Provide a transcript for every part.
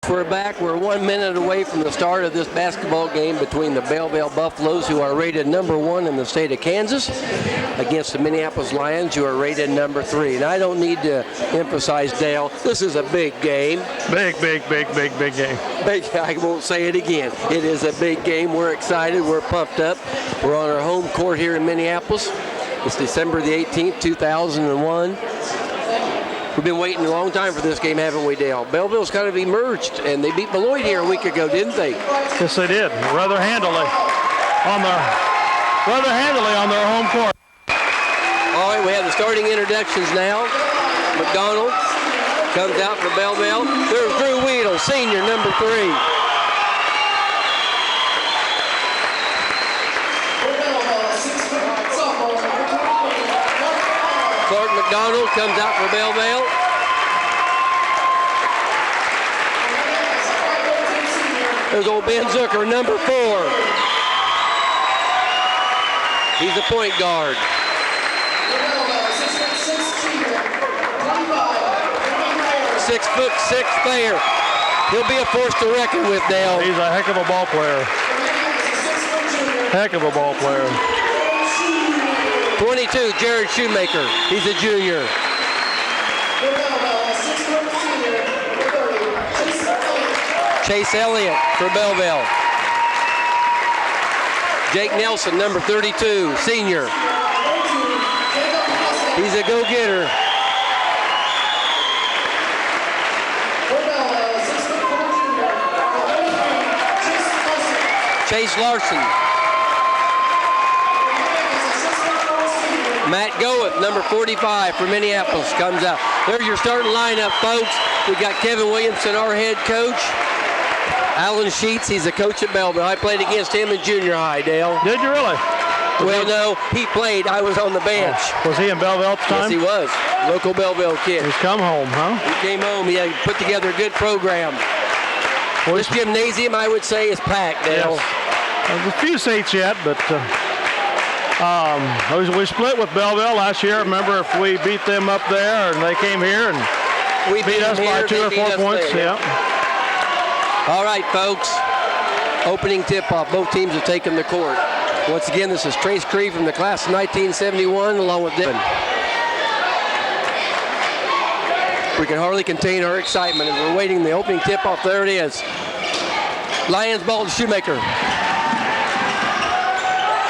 We're back. We're 1 minute away from the start of this basketball game between the Belleville Buffaloes, who are rated number 1 in the state of Kansas, against the Minneapolis Lions, who are rated number 3. And I don't need to emphasize, Dale, this is a big game. Big game. Big, I won't say it again. It is a big game. We're excited. We're pumped up. We're on our home court here in Minneapolis. It's December the 18th, 2001. We've been waiting a long time for this game, haven't we, Dale? Belleville's kind of emerged, and they beat Beloit here a week ago, didn't they? Yes, they did. Rather handily on their home court. All right, we have the starting introductions now. McDonald comes out for Belleville. There's Drew Weedle, senior, number 3. Clark McDonald comes out for Belleville. There's old Ben Zucker, number 4. He's a point guard. Six player. He'll be a force to reckon with, Dale. He's a heck of a ball player. 22, Jared Shoemaker. He's a junior. Chase Elliott for Belleville. Jake Nelson, number 32, senior. He's a go-getter. Chase Larson. Matt Goeth, number 45 for Minneapolis, comes out. There's your starting lineup, folks. We got Kevin Williamson, our head coach. Alan Sheets, he's a coach at Belleville. I played against him in junior high, Dale. Did you really? Well, no, he played. I was on the bench. Was he in Belleville at the time? Yes, he was. Local Belleville kid. He's come home, huh? He came home. He had put together a good program. Well, this gymnasium, I would say, is packed, Dale. Yes. There's a few seats yet, but we split with Belleville last year. Remember, if we beat them up there and they came here and we beat us by 2 or 4 points. There, yeah. All right, folks. Opening tip-off. Both teams have taken the court. Once again, this is Trace Cree from the class of 1971, along with Devin. We can hardly contain our excitement as we're waiting the opening tip-off. There it is. Lions ball to Shoemaker.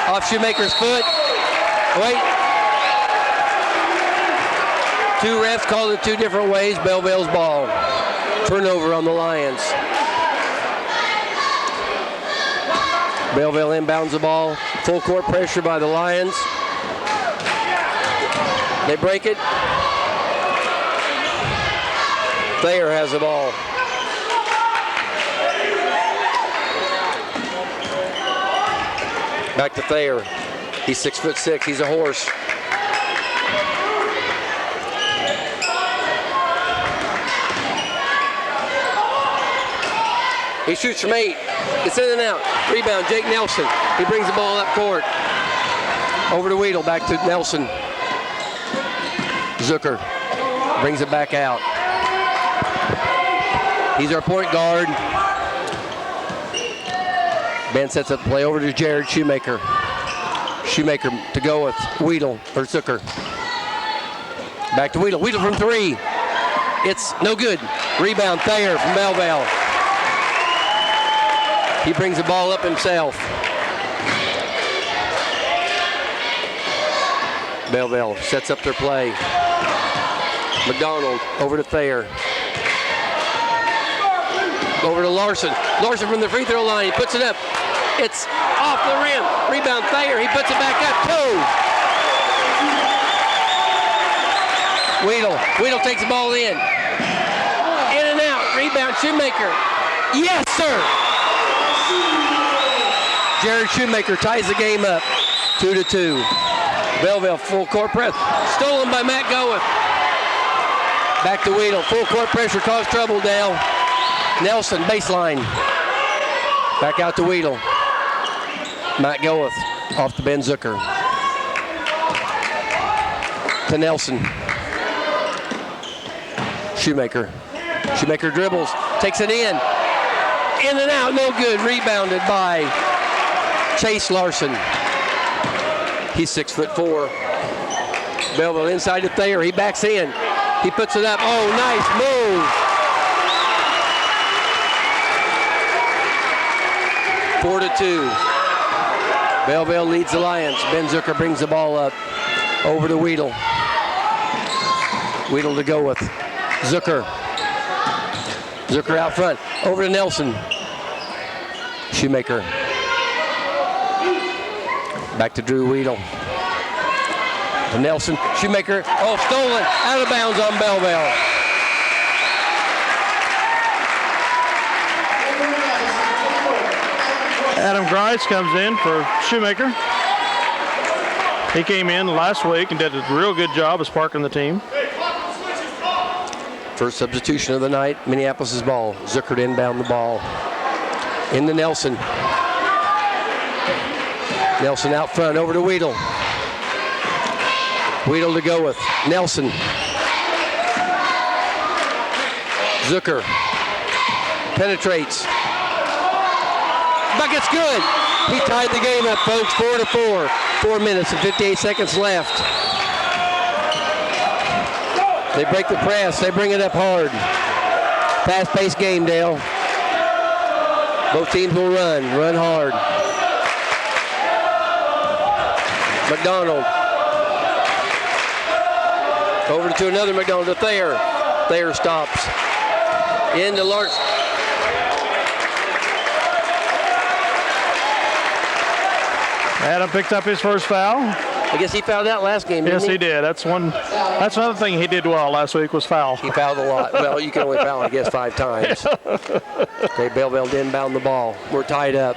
Off Shoemaker's foot. Wait. 2 refs called it 2 different ways. Belleville's ball. Turnover on the Lions. Belleville inbounds the ball. Full court pressure by the Lions. They break it. Thayer has the ball. Back to Thayer. He's 6'6". He's a horse. He shoots from 8. It's in and out. Rebound, Jake Nelson. He brings the ball up court. Over to Weedle, back to Nelson. Zucker brings it back out. He's our point guard. Ben sets up the play over to Jared Shoemaker. Shoemaker to go with Weedle, or Zucker. Back to Weedle. Weedle from 3. It's no good. Rebound, Thayer from Belleville. He brings the ball up himself. Belleville sets up their play. McDonald over to Thayer. Over to Larson. Larson from the free throw line. He puts it up. It's off the rim. Rebound Thayer. He puts it back up. 2. Weedle takes the ball in. In and out. Rebound Shoemaker. Yes, sir. Jared Shoemaker ties the game up. 2-2. Belleville full court press. Stolen by Matt Goeth. Back to Weedle. Full court pressure caused trouble, Dale. Nelson, baseline. Back out to Weedle. Matt Goeth off to Ben Zucker. To Nelson. Shoemaker dribbles. Takes it in. In and out, no good. Rebounded by Chase Larson. He's 6'4". Belleville inside to Thayer. He backs in. He puts it up. Oh, nice move. 4-2. Belleville leads the Lions. Ben Zucker brings the ball up. Over to Weedle. Weedle to go with. Zucker. Zucker out front. Over to Nelson. Shoemaker. Back to Drew Weedle. To Nelson. Shoemaker. Oh, stolen. Out of bounds on Belleville. Adam Grice comes in for Shoemaker. He came in last week and did a real good job of sparking the team. First substitution of the night, Minneapolis' ball. Zucker to inbound the ball. Into Nelson. Nelson out front, over to Weedle. Weedle to go with. Nelson. Zucker. Penetrates. Bucket's good. He tied the game up, folks, 4-4. 4 minutes and 58 seconds left. They break the press. They bring it up hard. Fast-paced game, Dale. Both teams will run hard. McDonald. Over to another McDonald, to Thayer. Thayer stops. Into Larson. Adam picked up his first foul. I guess he fouled out last game, didn't Yes, he did. That's another thing he did well last week was foul. He fouled a lot. Well, you can only foul, I guess, 5 times. Okay, Belleville didn't inbound the ball. We're tied up.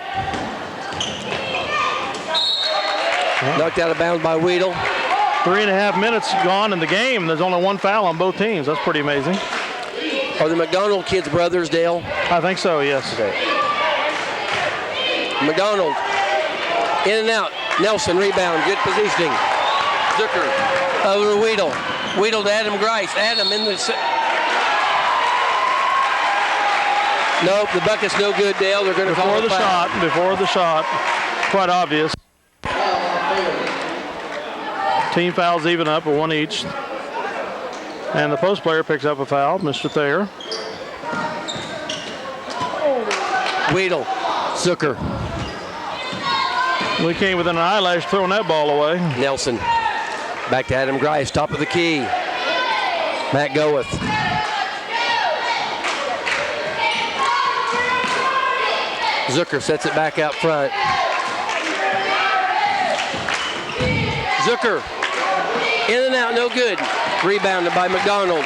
Knocked out of bounds by Weedle. 3.5 minutes gone in the game. There's only 1 foul on both teams. That's pretty amazing. Are the McDonald kids brothers, Dale? I think so, yes. Okay. McDonald. In and out. Nelson rebound. Good positioning. Zucker over to Weedle. Weedle to Adam Grice. Adam in the... Nope, the bucket's no good, Dale. They're going to call the foul. Before the shot. Quite obvious. Team fouls even up, 1 each. And the post player picks up a foul, Mr. Thayer. Weedle. Zucker. We came within an eyelash throwing that ball away. Nelson. Back to Adam Grice, top of the key. Matt Goeth. Zucker sets it back out front. Zucker. In and out, no good. Rebounded by McDonald.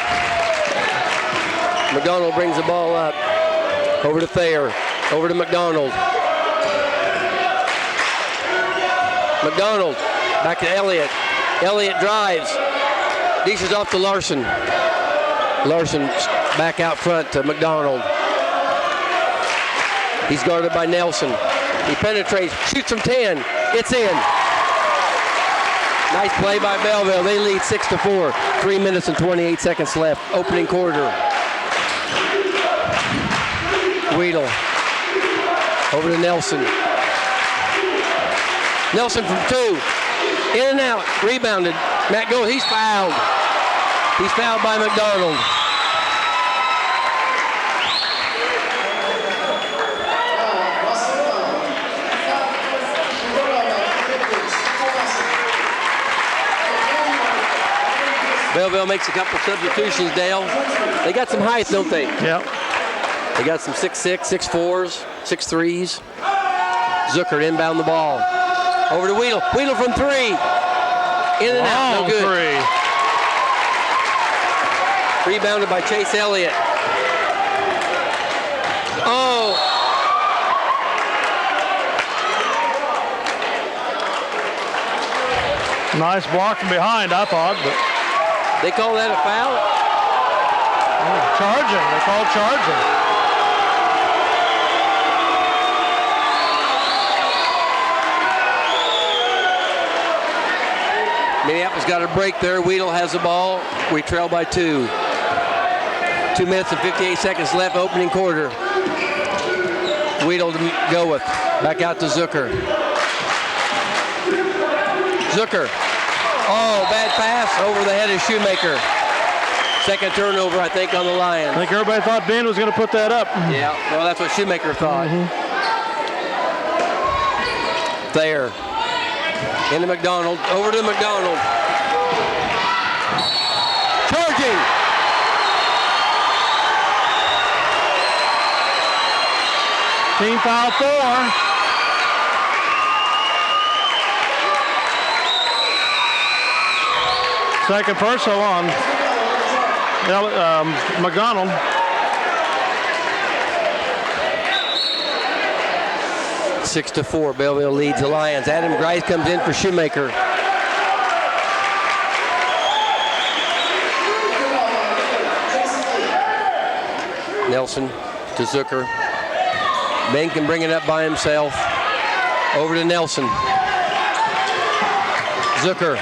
McDonald brings the ball up. Over to Thayer. Over to McDonald. McDonald. Back to Elliott. Elliott drives. Dishes off to Larson. Larson back out front to McDonald. He's guarded by Nelson. He penetrates, shoots from 10. It's in. Nice play by Belleville. They lead 6-4. 3 minutes and 28 seconds left. Opening quarter. Weedle. Over to Nelson. Nelson from 2. In and out. Rebounded. Matt Goeth. He's fouled. He's fouled by McDonald. Belleville makes a couple substitutions, Dale. They got some height, don't they? Yep. They got some 6'6", 6'4", 6'3". Zucker inbound the ball. Over to Weedle. Weedle from 3. In and out, no good. 3. Rebounded by Chase Elliott. Oh. Nice block from behind, I thought, but They call that a foul? charging. They called charging. Minneapolis got a break there. Weedle has the ball. We trail by 2. 2 minutes and 58 seconds left, opening quarter. Weedle to go with. Back out to Zucker. Zucker. Oh, bad pass over the head of Shoemaker. Second turnover, I think, on the Lions. I think everybody thought Ben was going to put that up. Yeah, well, that's what Shoemaker thought. There. Into McDonald. Over to McDonald. Charging. Team foul 4. Second personal on McDonald. 6-4, Belleville leads the Lions. Adam Grice comes in for Shoemaker. Nelson to Zucker. Ben can bring it up by himself. Over to Nelson. Zucker.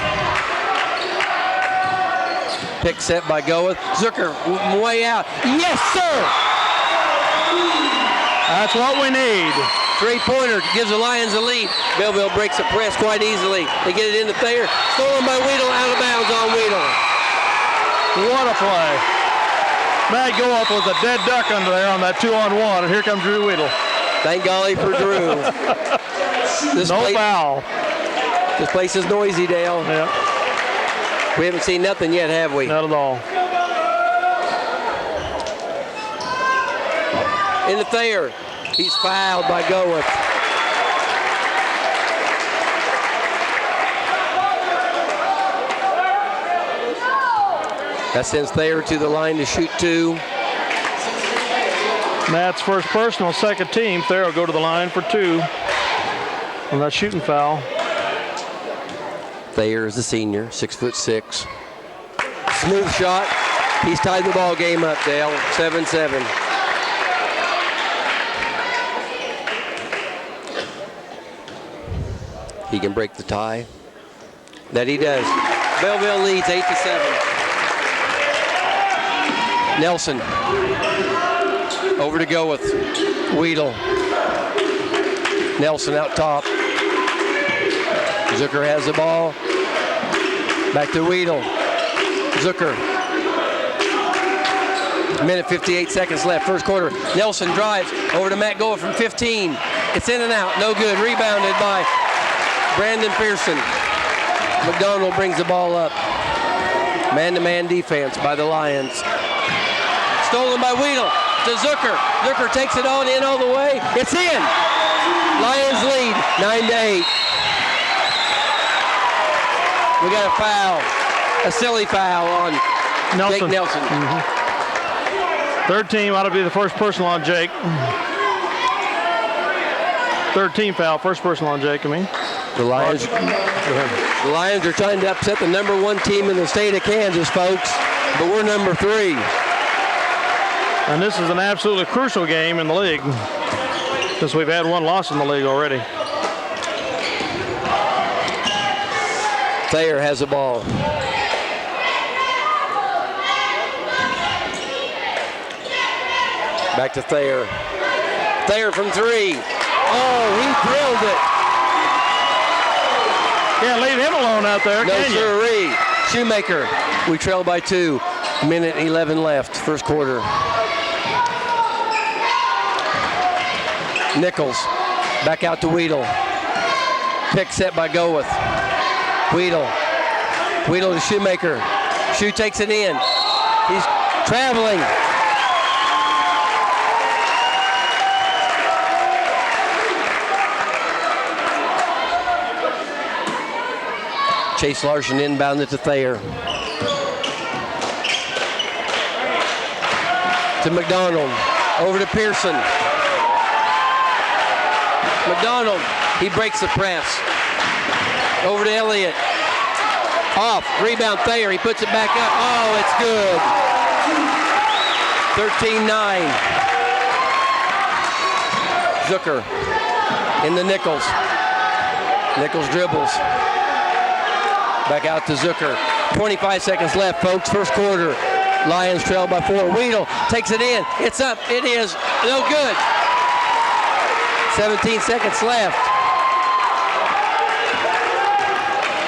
Pick set by Goeth. Zucker way out. Yes, sir! That's what we need. Three-pointer gives the Lions a lead. Belleville breaks the press quite easily. They get it into Thayer. Stolen by Weedle, out of bounds on Weedle. What a play. Matt Goeth was a dead duck under there on that 2-on-1, and here comes Drew Weedle. Thank golly for Drew. No foul. This place is noisy, Dale. Yeah. We haven't seen nothing yet, have we? Not at all. Into Thayer. He's fouled by Goeth. That sends Thayer to the line to shoot 2. Matt's first personal, second team. Thayer will go to the line for 2 on that shooting foul. Thayer is the senior, 6'6". Smooth shot. He's tied the ball game up, Dale. 7-7. He can break the tie. That he does. Belleville leads 8-7. Nelson. Over to Goeth. Weedle. Nelson out top. Zucker has the ball. Back to Weedle. Zucker. Minute 58 seconds left, first quarter. Nelson drives over to Matt Goeth from 15. It's in and out, no good. Rebounded by Brandon Pearson. McDonald brings the ball up. Man-to-man defense by the Lions. Stolen by Weedle to Zucker. Zucker takes it on in all the way. It's in. Lions lead 9-8. We got a foul, a silly foul on Nelson. Jake Nelson. Third team ought to be the first personal on Jake. Third team foul, first personal on Jake, I mean. The Lions are trying to upset the number 1 team in the state of Kansas, folks, but we're number 3. And this is an absolutely crucial game in the league, since we've had 1 loss in the league already. Thayer has the ball. Back to Thayer. Thayer from 3. Oh, he drilled it. Can't leave him alone out there, No can you? sirree. Shoemaker. We trail by 2. Minute 11 left, first quarter. Nichols. Back out to Weedle. Pick set by Goeth. Weedle. Weedle to Shoemaker. Shoe takes it in. He's traveling. Chase Larson inbounded to Thayer. To McDonald. Over to Pearson. McDonald. He breaks the press. Over to Elliott. Off. Rebound Thayer. He puts it back up. Oh, it's good. 13-9. Zucker into Nichols. Nichols dribbles. Back out to Zucker. 25 seconds left, folks. First quarter. Lions trail by 4. Weedle takes it in. It's up. It is no good. 17 seconds left.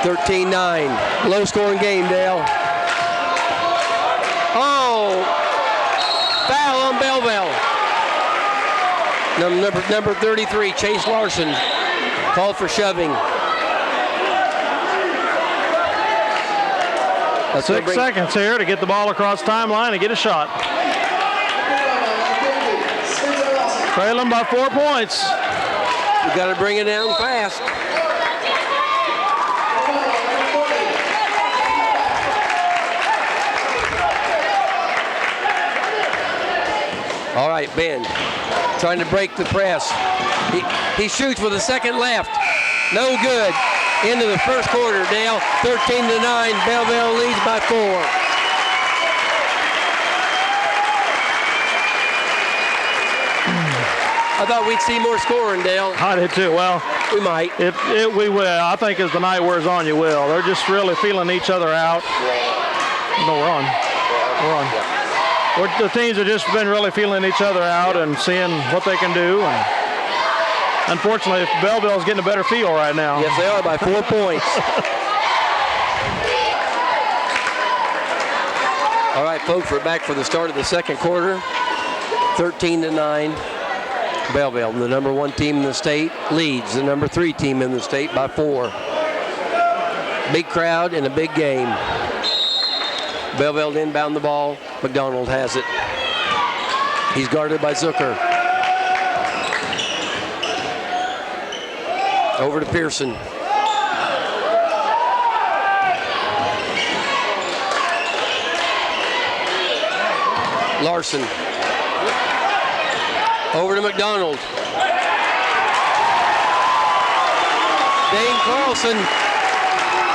13-9. Low scoring game, Dale. Oh, foul on Belleville. Number 33, Chase Larson, called for shoving. That's 6 seconds here to get the ball across timeline and get a shot. Trailing by 4 points. You got to bring it down fast. All right, Ben, trying to break the press. He shoots with a second left. No good. Into the first quarter, Dale. 13-9. Belleville leads by 4. I thought we'd see more scoring, Dale. I did too. Well, we might. We will. I think as the night wears on, you will. They're just really feeling each other out. No, we're on. We're on. The teams have just been really feeling each other out and seeing what they can do. And unfortunately, Belleville's getting a better feel right now. Yes, they are by 4 points. All right, folks, we're back for the start of the second quarter. 13-9. Belleville, the number 1 team in the state, leads the number 3 team in the state by 4. Big crowd and a big game. Belleville inbound the ball. McDonald has it. He's guarded by Zucker. Over to Pearson. Larson. Over to McDonald. Dane Carlson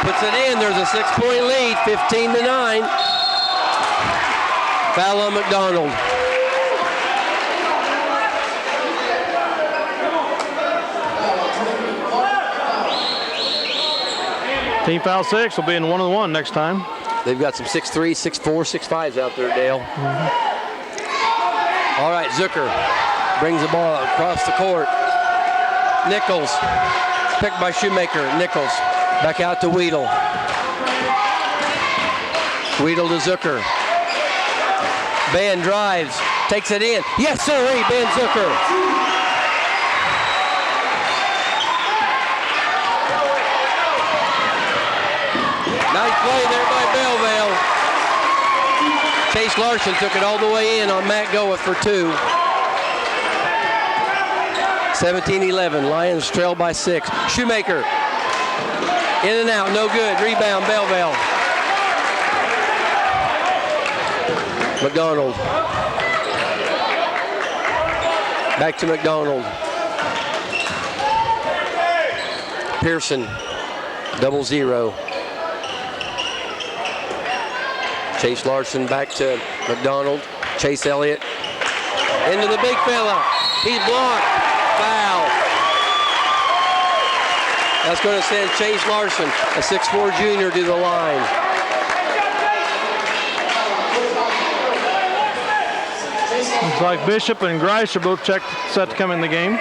puts it in. There's a 6-point lead, 15-9. Foul on McDonald. Team foul 6 will be in 1-on-1 next time. They've got some 6'3", 6'4", 6'5s out there, Dale. All right, Zucker brings the ball across the court. Nichols, picked by Shoemaker. Nichols back out to Weedle. Weedle to Zucker. Ben drives, takes it in. Yes, sir, Ben Zucker. Nice play there by Belleville. Chase Larson took it all the way in on Matt Goeth for 2. 17-11. Lions trail by 6. Shoemaker. In and out. No good. Rebound Belleville. McDonald. Back to McDonald. Pearson. 0-0. Chase Larson back to McDonald. Chase Elliott. Into the big fella. He's blocked. Foul. That's going to send Chase Larson, a 6'4" junior, to the line. Looks like Bishop and Grice are both set to come in the game.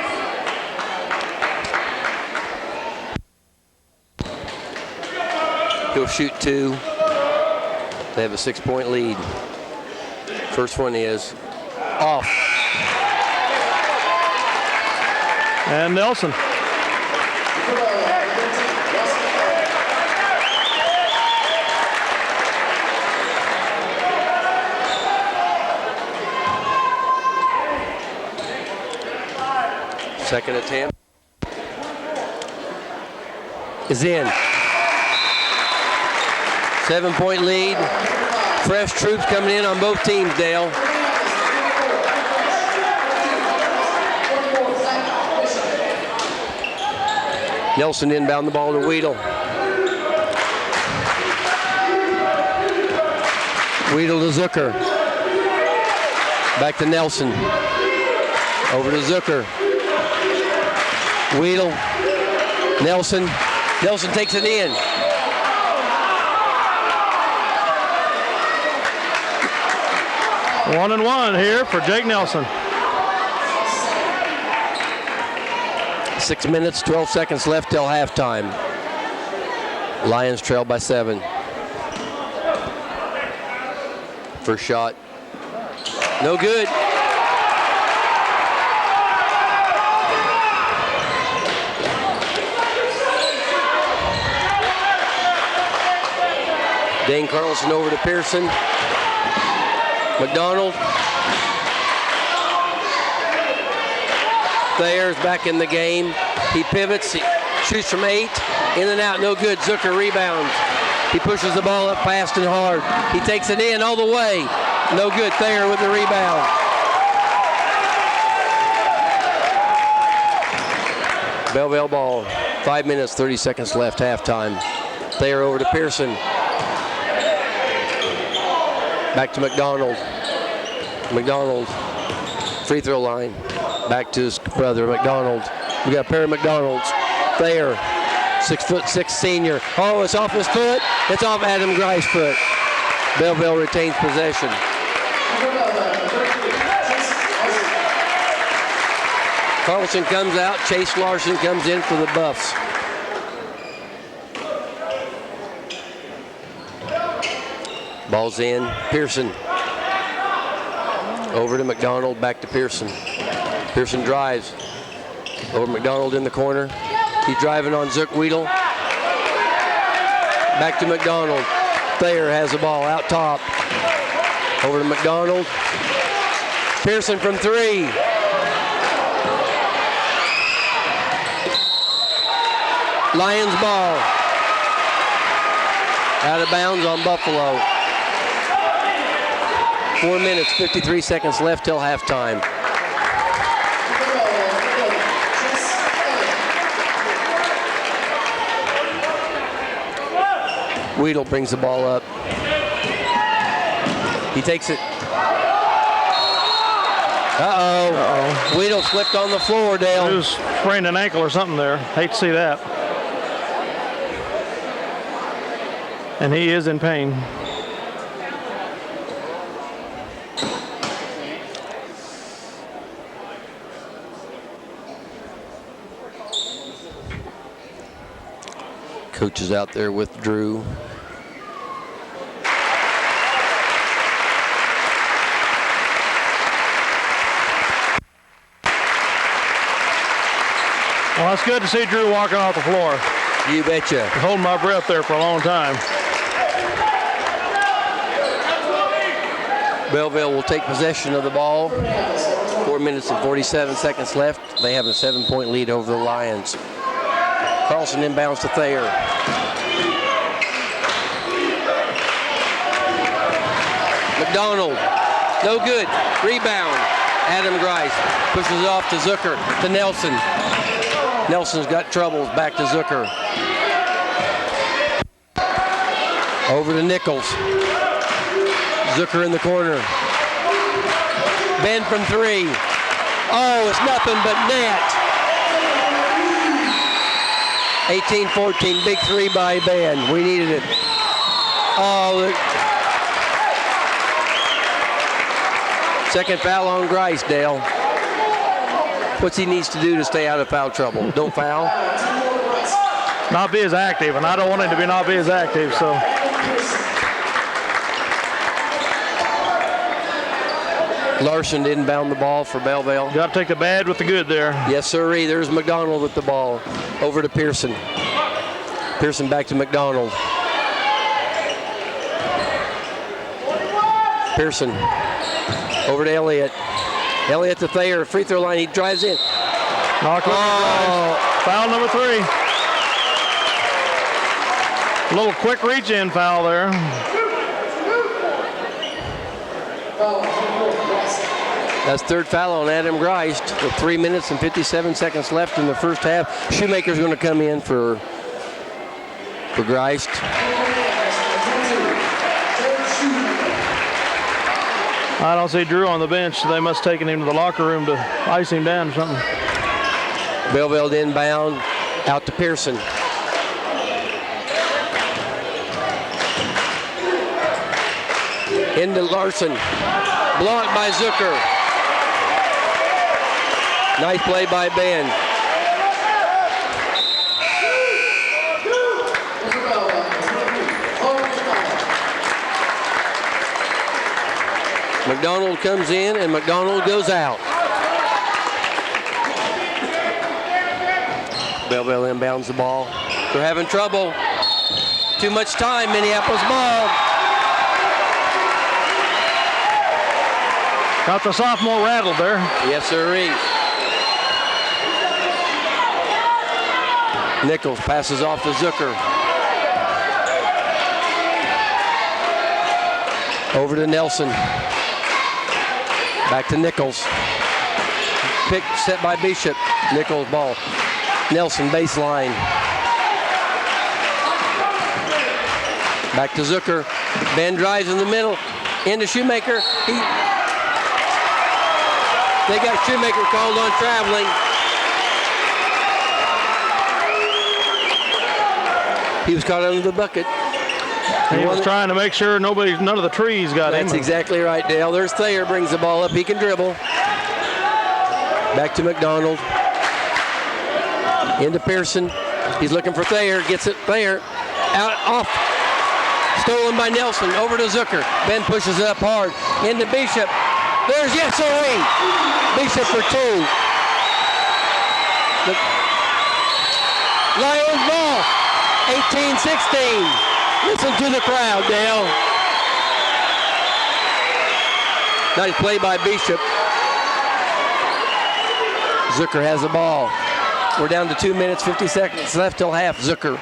He'll shoot 2. They have a 6-point lead. First one is off. And Nelson. Second attempt is in. 7-point lead. Fresh troops coming in on both teams, Dale. Nelson inbound the ball to Weedle. Weedle to Zucker. Back to Nelson. Over to Zucker. Weedle. Nelson. Nelson takes it in. 1-1 here for Jake Nelson. 6 minutes, 12 seconds left till halftime. Lions trail by 7. First shot. No good. Dane Carlson over to Pearson. McDonald. Thayer's back in the game. He pivots, he shoots from 8, in and out, no good. Zucker rebounds. He pushes the ball up fast and hard. He takes it in all the way. No good. Thayer with the rebound. Belleville ball. 5 minutes, 30 seconds left, halftime. Thayer over to Pearson. Back to McDonald. McDonald, free throw line. Back to his brother, McDonald. We got a pair of McDonalds. Thayer, 6'6" senior. Oh, it's off his foot. It's off Adam Grice's foot. Belleville retains possession. Carlson comes out. Chase Larson comes in for the Buffs. Ball's in. Pearson. Over to McDonald, back to Pearson. Pearson drives. Over McDonald in the corner. He's driving on Zook Weedle. Back to McDonald. Thayer has the ball out top. Over to McDonald. Pearson from 3. Lions ball. Out of bounds on Buffalo. 4 minutes, 53 seconds left till halftime. Weedle brings the ball up. He takes it. Uh-oh. Weedle slipped on the floor, Dale. He was sprained an ankle or something there. Hate to see that. And he is in pain. Coach is out there with Drew. Well, it's good to see Drew walking off the floor. You betcha. Holding my breath there for a long time. Belleville will take possession of the ball. 4 minutes and 47 seconds left. They have a 7-point lead over the Lions. Carlson inbounds to Thayer. McDonald, no good. Rebound. Adam Grice pushes it off to Zucker, to Nelson. Nelson's got troubles, back to Zucker. Over to Nichols. Zucker in the corner. Ben from 3. Oh, it's nothing but net. 18-14, big 3 by Ben. We needed it. Oh, second foul on Grice, Dale. What's he needs to do to stay out of foul trouble? Don't foul. Not be as active, and I don't want him to not be as active, so. Larson didn't bound the ball for Belleville. Got to take the bad with the good there. Yes, sirree. There's McDonald with the ball. Over to Pearson. Pearson back to McDonald. Pearson. Over to Elliott. Elliott to Thayer. Free throw line. He drives in. Foul number 3. A little quick reach-in foul there. That's third foul on Adam Grice with 3 minutes and 57 seconds left in the first half. Shoemaker's going to come in for Grice. I don't see Drew on the bench. They must have taken him to the locker room to ice him down or something. Belleville inbound out to Pearson. Into Larson. Blocked by Zucker. Nice play by Ben. McDonald comes in and McDonald goes out. Belleville inbounds the ball. They're having trouble. Too much time, Minneapolis ball. Got the sophomore rattled there. Yes, sirree. Nichols passes off to Zucker. Over to Nelson. Back to Nichols. Pick set by Bishop. Nichols ball. Nelson baseline. Back to Zucker. Ben drives in the middle. Into Shoemaker. They got Shoemaker called on traveling. He was caught under the bucket. He was trying to make sure none of the trees got him. That's exactly right, Dale. There's Thayer, brings the ball up. He can dribble. Back to McDonald. Into Pearson. He's looking for Thayer. Gets it. Thayer out off. Stolen by Nelson. Over to Zucker. Ben pushes it up hard. Into Bishop. There's yes, sirree. Bishop for two. The Lions ball. 18-16. Listen to the crowd, Dale. Nice play by Bishop. Zucker has the ball. We're down to 2 minutes, 50 seconds left till half. Zucker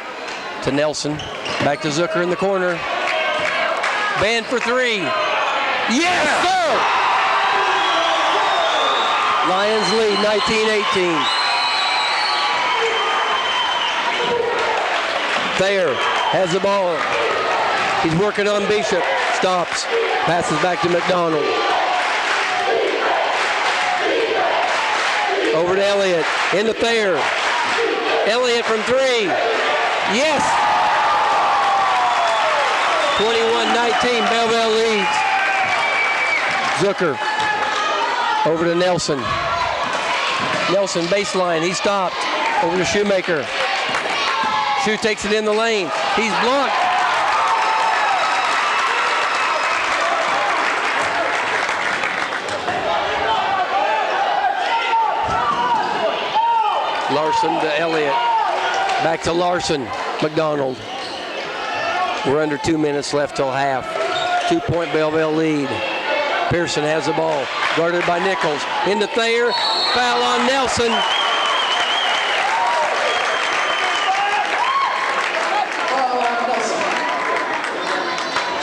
to Nelson. Back to Zucker in the corner. Ben for three. Yes, sir! Lions lead 19-18. Thayer has the ball. He's working on Bishop. Stops. Passes back to McDonald. Over to Elliott. Into Thayer. Elliott from three. Yes! 21-19. Belleville leads. Zucker. Over to Nelson. Nelson baseline. He stopped. Over to Shoemaker. Shoe takes it in the lane. He's blocked. Larson to Elliott. Back to Larson. McDonald. We're under 2 minutes left till half. 2-point Belleville lead. Pearson has the ball. Guarded by Nichols. Into Thayer. Foul on Nelson.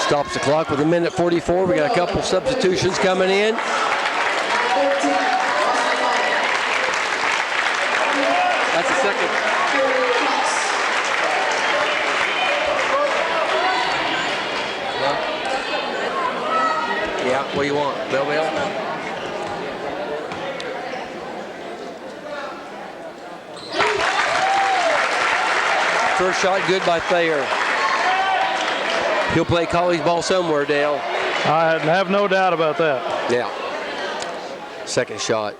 Stops the clock with 1:44. We got a couple substitutions coming in. That's a second. Yeah, what do you want? Belleville? First shot good by Thayer. He'll play college ball somewhere, Dale. I have no doubt about that. Yeah. Second shot.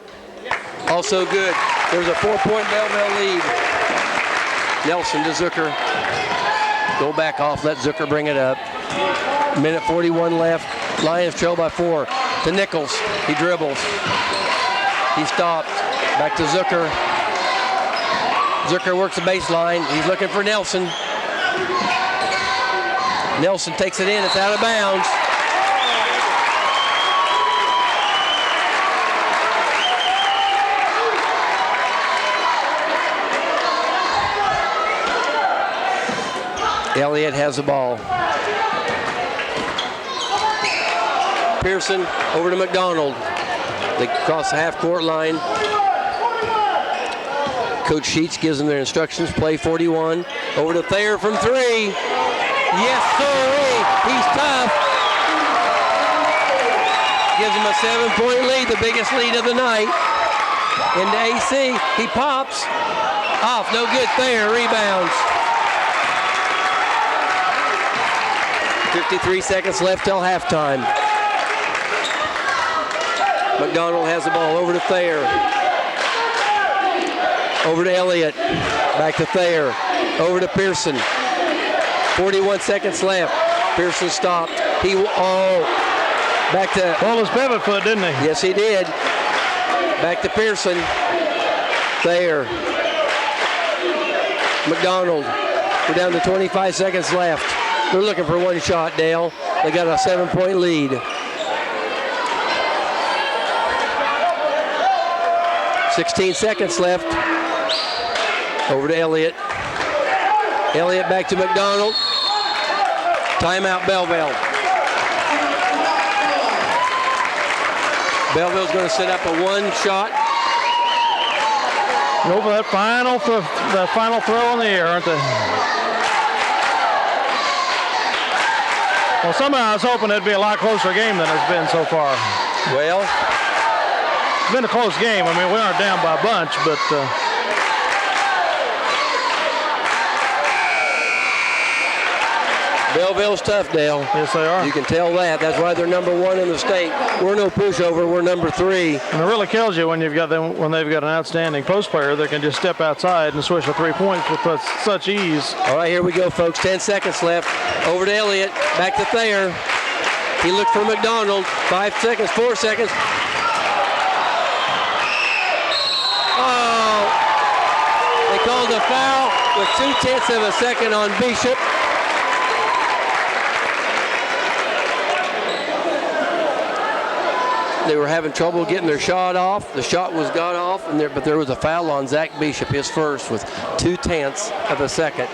Also good. There's a 4-point Belleville lead. Nelson to Zucker. Go back off. Let Zucker bring it up. 1:41 left. Lions trail by 4. To Nichols. He dribbles. He stopped. Back to Zucker. Zucker works the baseline. He's looking for Nelson. Nelson takes it in. It's out of bounds. Elliott has the ball. Pearson over to McDonald. They cross the half-court line. Coach Sheets gives them their instructions. Play 41. Over to Thayer from three. Yes, sir. He's tough. Gives him a 7-point lead, the biggest lead of the night. Into AC. He pops. Off. No good. Thayer rebounds. 53 seconds left till halftime. McDonald has the ball over to Thayer. Over to Elliott. Back to Thayer. Over to Pearson. 41 seconds left. Pearson stopped. Back to. Pulled his pivot foot, didn't he? Yes, he did. Back to Pearson. Thayer. McDonald. We're down to 25 seconds left. They're looking for one shot, Dale. They got a 7-point lead. 16 seconds left. Over to Elliott. Elliott back to McDonald. Timeout, Belleville. Belleville's going to set up a one shot. Go for that final throw in the air, aren't they? Well, somehow I was hoping it'd be a lot closer game than it's been so far. Well, it's been a close game. I mean, we aren't down by a bunch, but Belleville's tough, Dale. yes, they are. You can tell that. That's why they're number one in the state. We're no pushover. We're number 3. And it really kills you when you've got them, when they've got an outstanding post player that can just step outside and swish a 3 points with such ease. All right, here we go, folks. 10 seconds left. Over to Elliott. Back to Thayer. He looked for McDonald. 5 seconds, 4 seconds. Oh! They called a foul with 0.2 of a second on Bishop. They were having trouble getting their shot off. The shot was got off, but there was a foul on Zach Bishop, his first, with 0.2 of a second.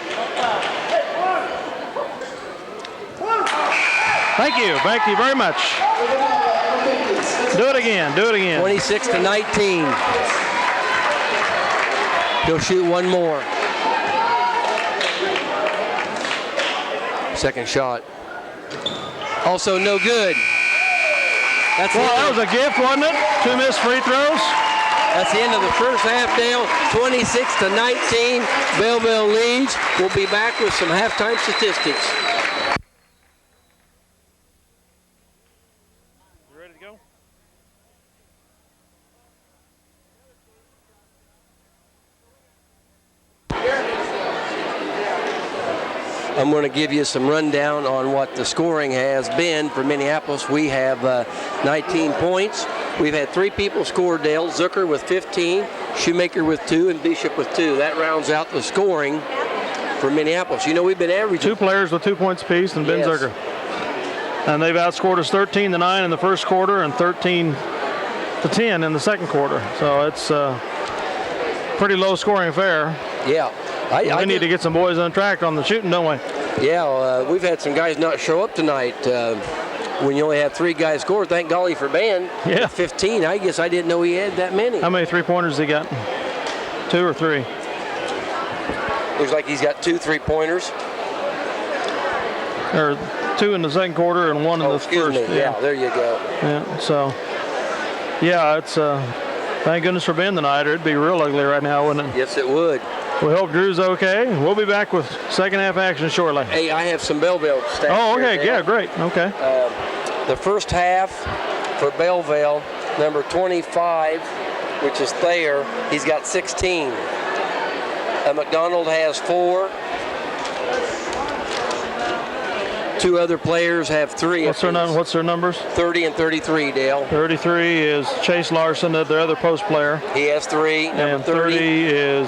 Thank you very much. Do it again. 26-19. He'll shoot one more. Second shot. Also no good. That's that was a gift, wasn't it? 2 missed free throws. That's the end of the first half, Dale. 26-19. Belleville leads. We'll be back with some halftime statistics. You ready to go? I'm going to give you some rundown on what the scoring has been for Minneapolis. We have 19 points. We've had 3 people score, Dale. Zucker with 15, Shoemaker with 2, and Bishop with 2. That rounds out the scoring for Minneapolis. You know, we've been averaging 2 players with 2 points apiece, and Ben Zucker. And they've outscored us 13-9 in the first quarter and 13-10 in the second quarter. So it's pretty low scoring affair. Yeah. We need to get some boys on track on the shooting, don't we? Yeah, we've had some guys not show up tonight. When you only have 3 guys score, thank golly for Ben. Yeah. 15. I guess I didn't know he had that many. How many 3-pointers he got? 2 or 3? Looks like he's got 2 3-pointers. Or 2 in the second quarter and 1 in the first. Yeah, there you go. Yeah, so, yeah, it's thank goodness for Ben tonight, or it'd be real ugly right now, wouldn't it? Yes, it would. We hope Drew's okay. We'll be back with second half action shortly. Hey, I have some Belleville stats. Oh, okay, here, yeah, great, okay. The first half for Belleville, number 25, which is Thayer, he's got 16. McDonald has 4. 2 other players have 3. What's their numbers? 30 and 33, Dale. 33 is Chase Larson, their other post player. He has 3. And 30 is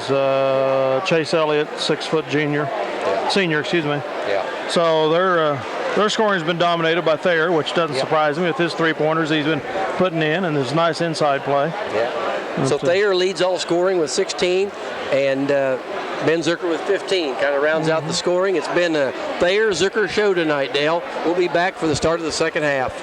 Chase Elliott, 6-foot senior, excuse me. Yeah. So their scoring has been dominated by Thayer, which doesn't surprise me with his 3-pointers he's been putting in and his nice inside play. Yeah. So Thayer leads all scoring with 16, and Ben Zucker with 15. Kind of rounds out the scoring. It's been a Thayer-Zucker show tonight, Dale. We'll be back for the start of the second half.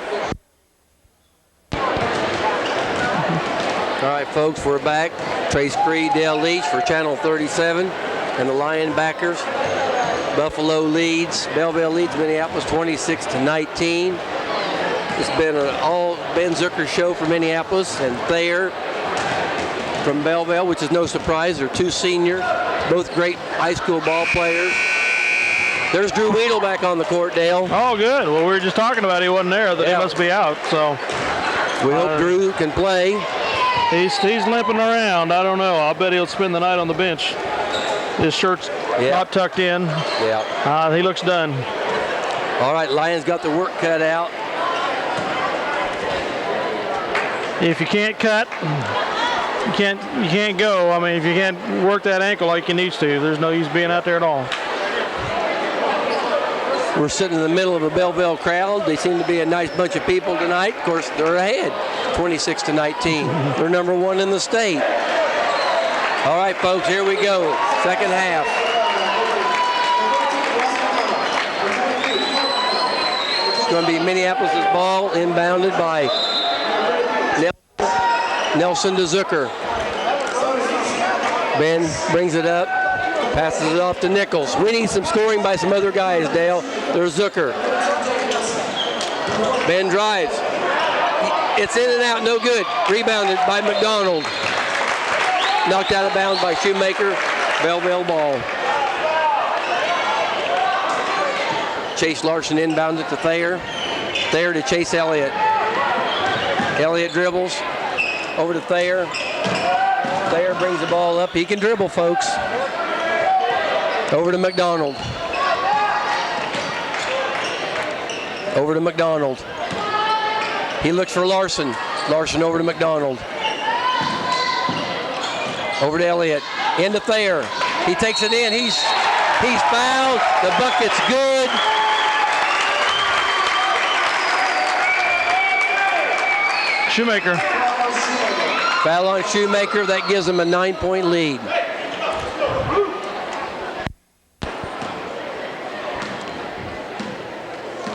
All right, folks, we're back. Trace Creed, Dale Leach for Channel 37 and the Lionbackers. Buffalo leads. Belleville leads Minneapolis 26-19. It's been an all Ben Zucker show for Minneapolis, and Thayer from Belleville, which is no surprise. They're 2 seniors, both great high school ball players. There's Drew Weedle back on the court, Dale. Oh, good. Well, we were just talking about he wasn't there, that he must be out. So We hope Drew can play. He's limping around. I don't know. I bet he'll spend the night on the bench. His shirt's not tucked in. Yeah. He looks done. All right, Lions got the work cut out. If you can't cut, you can't go. I mean, if you can't work that ankle like you need to, there's no use being out there at all. We're sitting in the middle of a Belleville crowd. They seem to be a nice bunch of people tonight. Of course, they're ahead, 26-19. They're number 1 in the state. All right, folks, here we go. Second half. It's going to be Minneapolis' ball, inbounded by Nelson to Zucker. Ben brings it up, passes it off to Nichols. We need some scoring by some other guys, Dale. There's Zucker. Ben drives. It's in and out, no good. Rebounded by McDonald. Knocked out of bounds by Shoemaker. Belleville ball. Chase Larson inbounded to Thayer. Thayer to Chase Elliott. Elliott dribbles. Over to Thayer. Thayer brings the ball up. He can dribble, folks. Over to McDonald. Over to McDonald. He looks for Larson. Larson over to McDonald. Over to Elliott. Into Thayer. He takes it in. He's fouled. The bucket's good. Shoemaker. Foul on Shoemaker. That gives him a 9-point lead.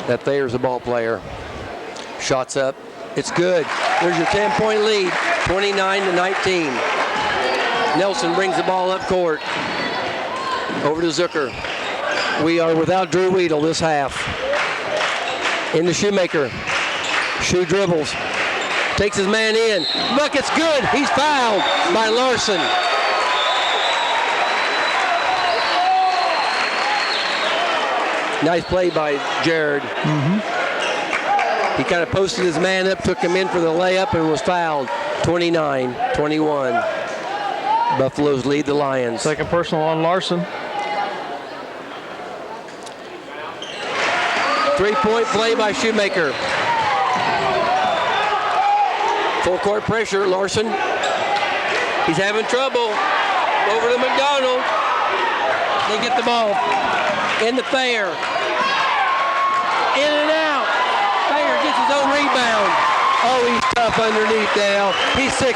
That Thayer's a ball player. Shots up. It's good. There's your 10-point lead. 29-19. Nelson brings the ball up court. Over to Zucker. We are without Drew Weedle this half. Into Shoemaker. Shoe dribbles. Takes his man in. Bucket's good. He's fouled by Larson. Nice play by Jared. He kind of posted his man up, took him in for the layup, and was fouled. 29-21. Buffaloes lead the Lions. Second personal on Larson. 3-point play by Shoemaker. Full court pressure, Larson. He's having trouble. Over to McDonald. They get the ball. Into Thayer. In and out. Thayer gets his own rebound. Oh, he's tough underneath now. He's 6'6".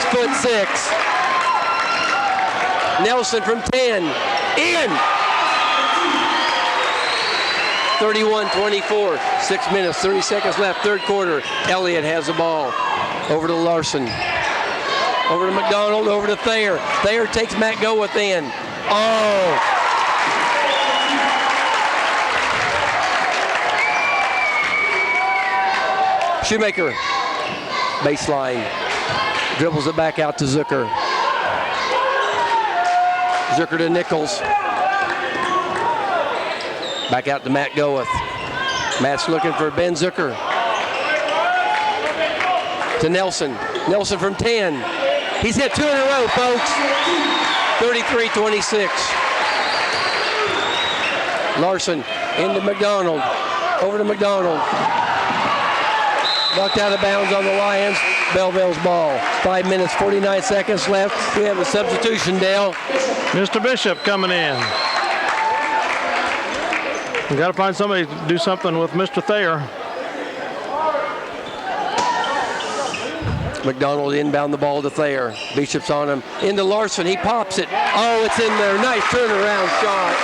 Nelson from 10. In. 31-24. 6 minutes, 30 seconds left. Third quarter. Elliott has the ball. Over to Larson. Over to McDonald. Over to Thayer. Thayer takes Matt Goeth in. Oh. Shoemaker. Baseline. Dribbles it back out to Zucker. Zucker to Nichols. Back out to Matt Goeth. Matt's looking for Ben Zucker. To Nelson. Nelson from 10. He's hit 2 in a row, folks. 33-26. Larson into McDonald. Over to McDonald. Knocked out of bounds on the Lions. Belleville's ball. 5 minutes, 49 seconds left. We have a substitution, Dale. Mr. Bishop coming in. We got to find somebody to do something with Mr. Thayer. McDonald inbound the ball to Thayer. Bishop's on him. Into Larson. He pops it. Oh, it's in there. Nice turnaround shot.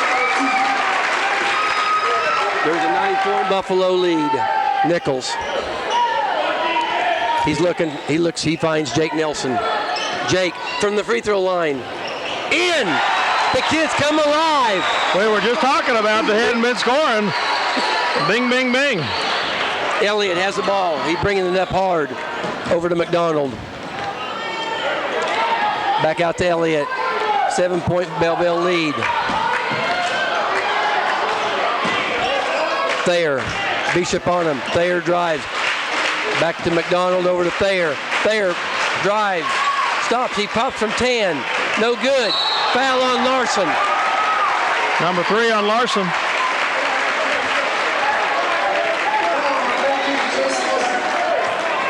There's a 9-point Buffalo lead. Nichols. He's looking. He looks. He finds Jake Nelson. Jake from the free throw line. In. The kids come alive. We were just talking about they hadn't been scoring. Bing, bing, bing. Elliott has the ball. He's bringing it up hard. Over to McDonald. Back out to Elliott. 7-point Belleville lead. Thayer. Bishop on him. Thayer drives. Back to McDonald, over to Thayer. Thayer drives, stops, he pops from 10. No good. Foul on Larson. Number 3 on Larson.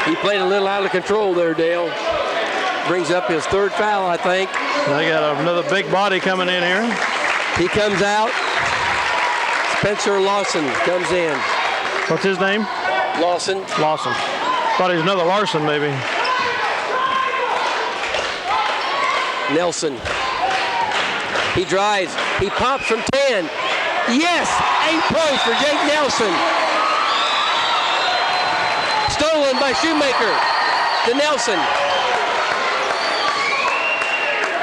He played a little out of control there, Dale. Brings up his 3rd foul, I think. They got another big body coming in here. He comes out. Spencer Lawson comes in. What's his name? Lawson. Lawson. Thought he was another Larson, maybe. Nelson. He drives. He pops from 10. Yes! 8 points for Jake Nelson. Stolen by Shoemaker. To Nelson.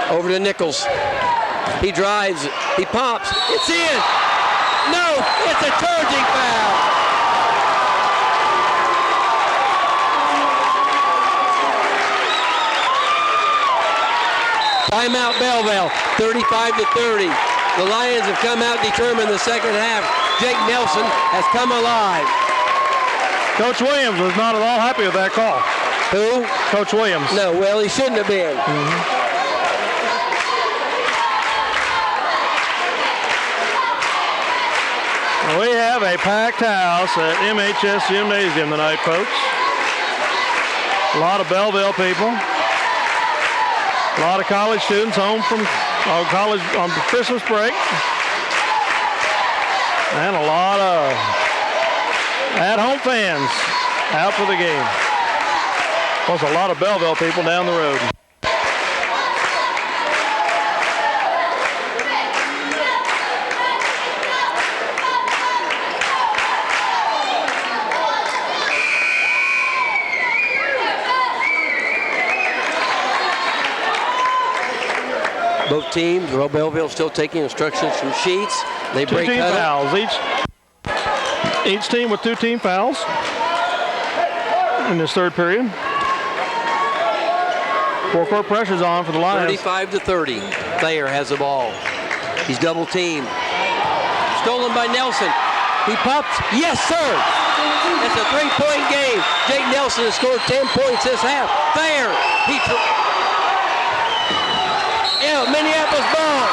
Over to Nichols. He drives. He pops. It's in. No! It's a charging foul. Timeout Belleville, 35-30. The Lions have come out determined the second half. Jake Nelson has come alive. Coach Williams was not at all happy with that call. Who? Coach Williams. No, well, he shouldn't have been. We have a packed house at MHS Gymnasium tonight, folks. A lot of Belleville people. A lot of college students home from college on Christmas break. And a lot of at-home fans out for the game. Plus a lot of Belleville people down the road. Both teams, well, Belleville still taking instructions from sheets. They break 2 team huddle. fouls. Each team with 2 team fouls in this 3rd period. 4-court pressure's on for the Lions. 35-30. Thayer has the ball. He's double teamed. Stolen by Nelson. He pops. Yes, sir. It's a 3-point game. Jake Nelson has scored 10 points this half. Thayer. Minneapolis ball.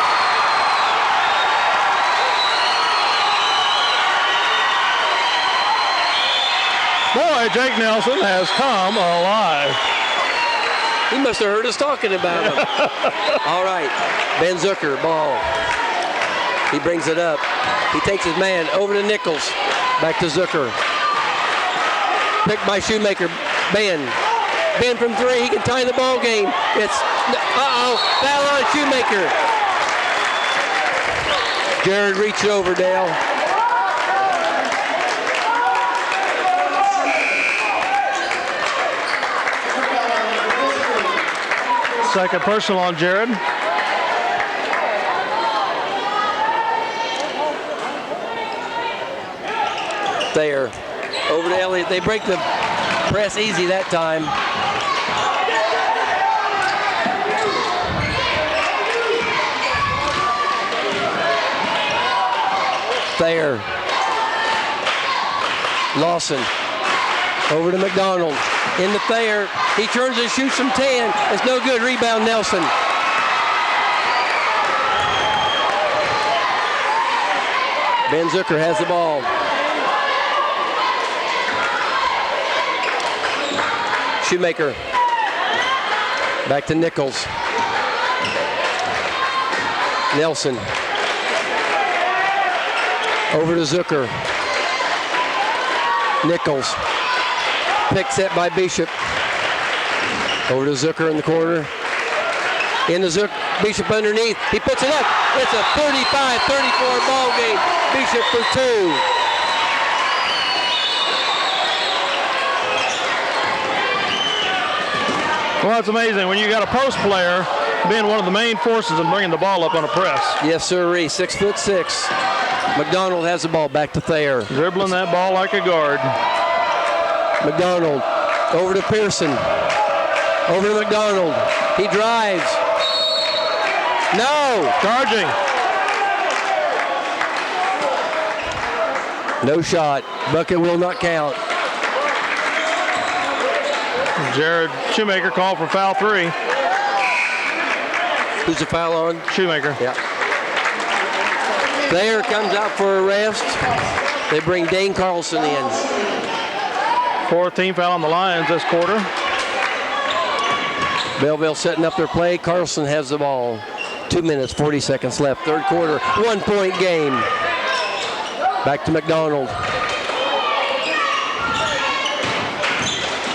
Boy, Jake Nelson has come alive. He must have heard us talking about him. All right. Ben Zucker, ball. He brings it up. He takes his man over to Nichols. Back to Zucker. Picked by Shoemaker. Ben from 3. He can tie the ball game. It's foul on Shoemaker. Jared reached over, Dale. Second personal on Jared. Thayer over to Elliott. They break the press easy that time. Thayer. Lawson. Over to McDonald. Into Thayer. He turns and shoots from 10. It's no good. Rebound Nelson. Ben Zucker has the ball. Shoemaker. Back to Nichols. Nelson. Over to Zucker. Nichols. Pick set by Bishop. Over to Zucker in the corner. Into Zucker. Bishop underneath. He puts it up. It's a 35-34 ball game. Bishop for 2. Well, it's amazing when you got a post player being one of the main forces in bringing the ball up on a press. Yes, sirree. 6'6". McDonald has the ball. Back to Thayer. Dribbling that ball like a guard. McDonald over to Pearson. Over to McDonald. He drives. No. Charging. No shot. Bucket will not count. Jared Shoemaker called for foul 3. Who's the foul on? Shoemaker. Yeah. Thayer comes out for a rest. They bring Dane Carlson in. 4th team foul on the Lions this quarter. Belleville setting up their play. Carlson has the ball. 2 minutes, 40 seconds left. Third quarter, 1-point game. Back to McDonald.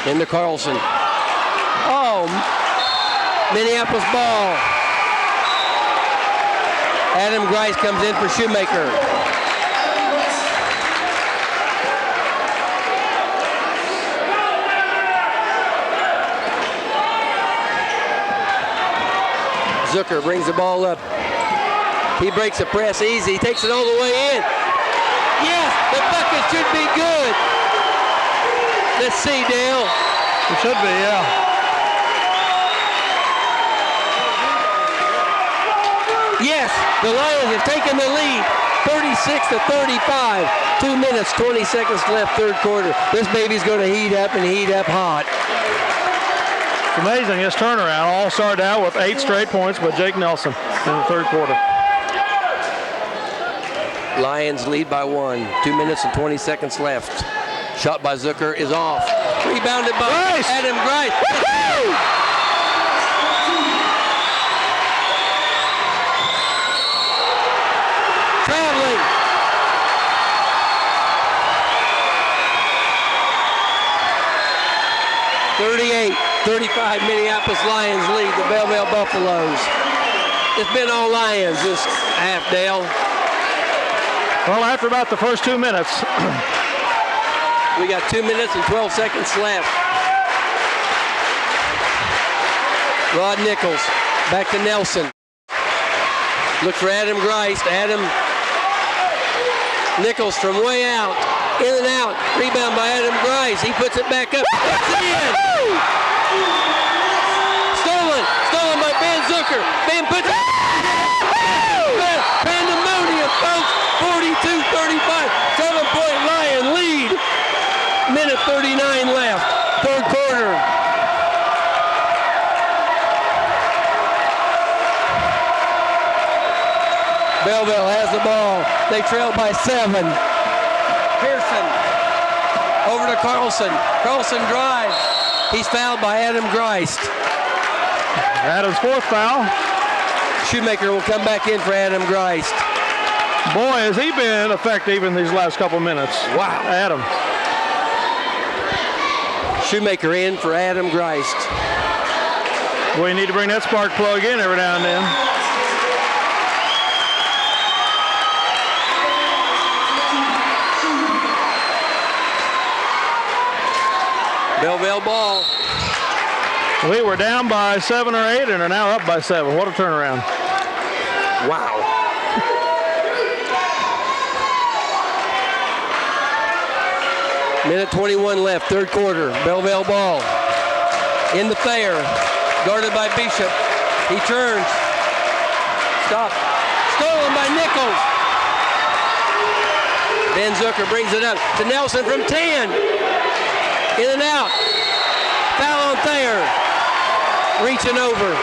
Into Carlson. Oh, Minneapolis ball. Adam Grice comes in for Shoemaker. Zucker brings the ball up. He breaks the press easy. He takes it all the way in. Yes, the bucket should be good. Let's see, Dale. It should be, yeah. Yes, the Lions have taken the lead, 36-35. 2 minutes, 20 seconds left, third quarter. This baby's going to heat up and heat up hot. It's amazing, his turnaround. All started out with 8 straight points by Jake Nelson in the third quarter. Lions lead by 1. 2 minutes and 20 seconds left. Shot by Zucker is off. Rebounded by Grice. Adam Grice. Woo-hoo! Traveling. .38-35 Minneapolis Lions lead the Belleville Buffaloes. It's been all Lions this half, Dale. Well, after about the first 2 minutes. We got 2 minutes and 12 seconds left. Rod Nichols back to Nelson. Look for Adam Grice. Adam Nichols from way out. In and out. Rebound by Adam Grice. He puts it back up. It's in. Stolen by Ben Zucker. Ben puts it. Pandemonium, folks. 42-35. 7-point Lion lead. Minute 39 left. Third quarter. Belleville has the ball. They trail by 7. Pearson over to Carlson. Carlson drives. He's fouled by Adam Grice. Adam's 4th foul. Shoemaker will come back in for Adam Grice. Boy, has he been effective in these last couple minutes. Wow. Adam. Shoemaker in for Adam Grice. We need to bring that spark plug in every now and then. Belleville ball. We were down by 7 or 8 and are now up by 7. What a turnaround. Wow. Minute 21 left, third quarter. Belleville ball. In the Thayer. Guarded by Bishop. He turns. Stop. Stolen by Nichols. Ben Zucker brings it up to Nelson from 10. In and out. Foul on Thayer. Reaching over.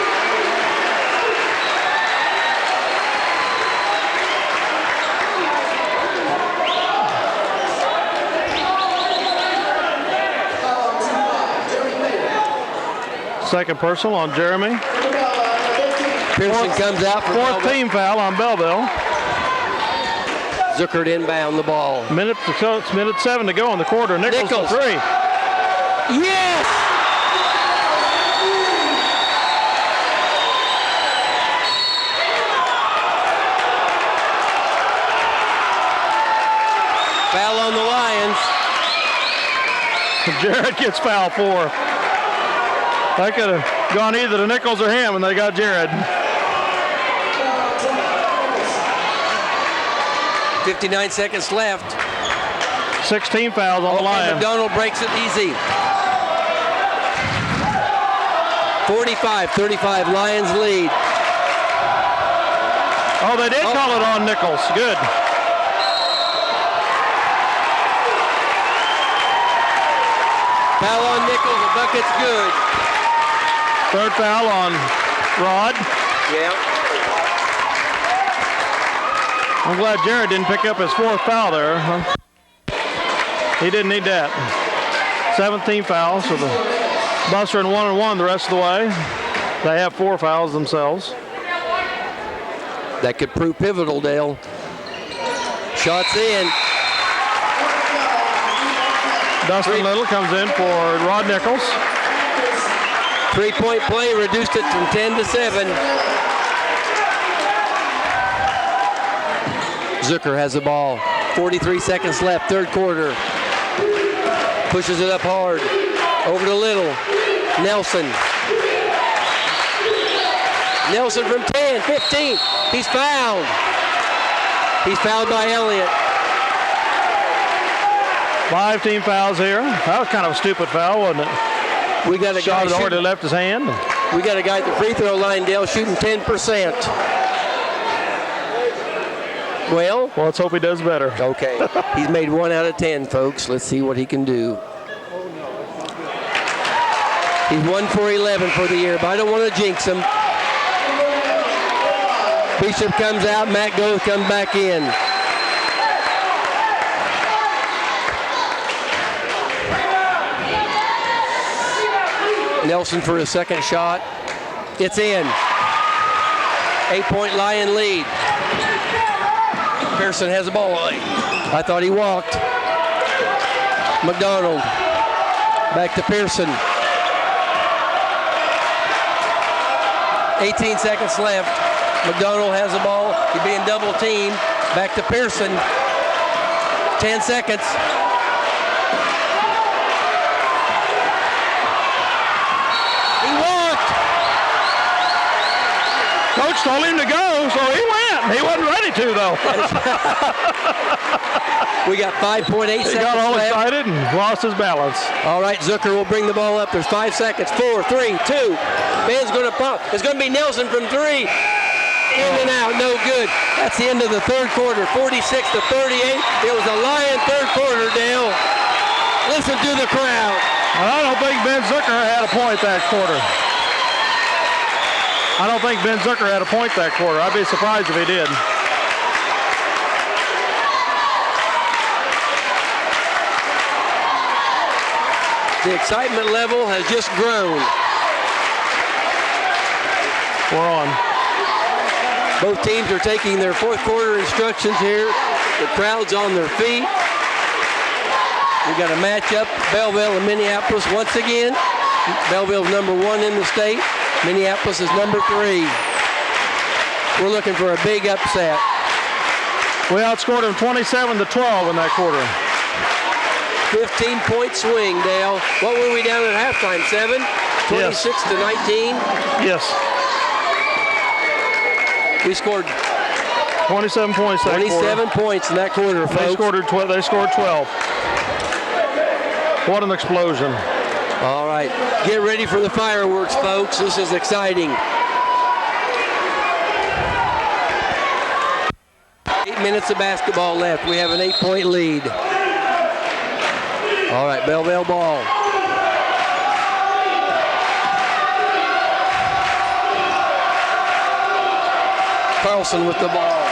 Second personal on Jeremy. Pearson comes out for 4th team foul on Belleville. Zucker to inbound the ball. It's minute 7 to go in the quarter. Nichols for 3. Yes! Foul on the Lions. Jared gets foul 4. That could have gone either to Nichols or him, and they got Jared. 59 seconds left. 16 fouls on the Lions. McDonald breaks it easy. 45-35, Lions lead. Oh, they did call it on Nichols. Good. Foul on Nichols. The bucket's good. Third foul on Rod. Yeah. I'm glad Jared didn't pick up his fourth foul there. He didn't need that. 17 fouls, so the Buffs are in 1-1 the rest of the way. They have 4 fouls themselves. That could prove pivotal, Dale. Shots in. Dustin Little comes in for Rod Nichols. 3-point play reduced it from 10 to 7. Zucker has the ball. 43 seconds left, third quarter. Pushes it up hard. Over to Little. Nelson. Nelson from 10, 15. He's fouled. He's fouled by Elliott. 5 team fouls here. That was kind of a stupid foul, wasn't it? We got a guy shot had already left his hand. We got a guy at the free throw line, Dale, shooting 10%. Well, let's hope he does better. Okay. He's made 1 out of 10, folks. Let's see what he can do. He's 1 for 11 for the year, but I don't want to jinx him. Bishop comes out, Matt Goth comes back in. Nelson for a second shot. It's in. 8-point Lion lead. Pearson has the ball. I thought he walked. McDonald. Back to Pearson. 18 seconds left. McDonald has the ball. He's being double teamed. Back to Pearson. 10 seconds. He walked. Coach told him to go, so he went. He wasn't ready to, though. We got 5.8 seconds left. He got all excited and lost his balance. All right, Zucker will bring the ball up. There's 5 seconds. 4, 3, 2. Ben's going to pump. It's going to be Nelson from 3. In and out, no good. That's the end of the third quarter, 46 to 38. It was a Lion third quarter, Dale. Listen to the crowd. I don't think Ben Zucker had a point that quarter. I don't think Ben Zucker had a point that quarter. I'd be surprised if he did. The excitement level has just grown. We're on. Both teams are taking their fourth quarter instructions here. The crowd's on their feet. We've got a matchup, Belleville and Minneapolis once again. Belleville's number 1 in the state. Minneapolis is number 3. We're looking for a big upset. We outscored them 27 to 12 in that quarter. 15-point swing, Dale. What were we down at halftime, 7? 26 to 19? Yes. We scored 27 points that 27 points in that quarter, folks. They scored 12. What an explosion. All right. Get ready for the fireworks, folks. This is exciting. 8 minutes of basketball left. We have an 8-point lead. All right, Belleville ball. Carlson with the ball.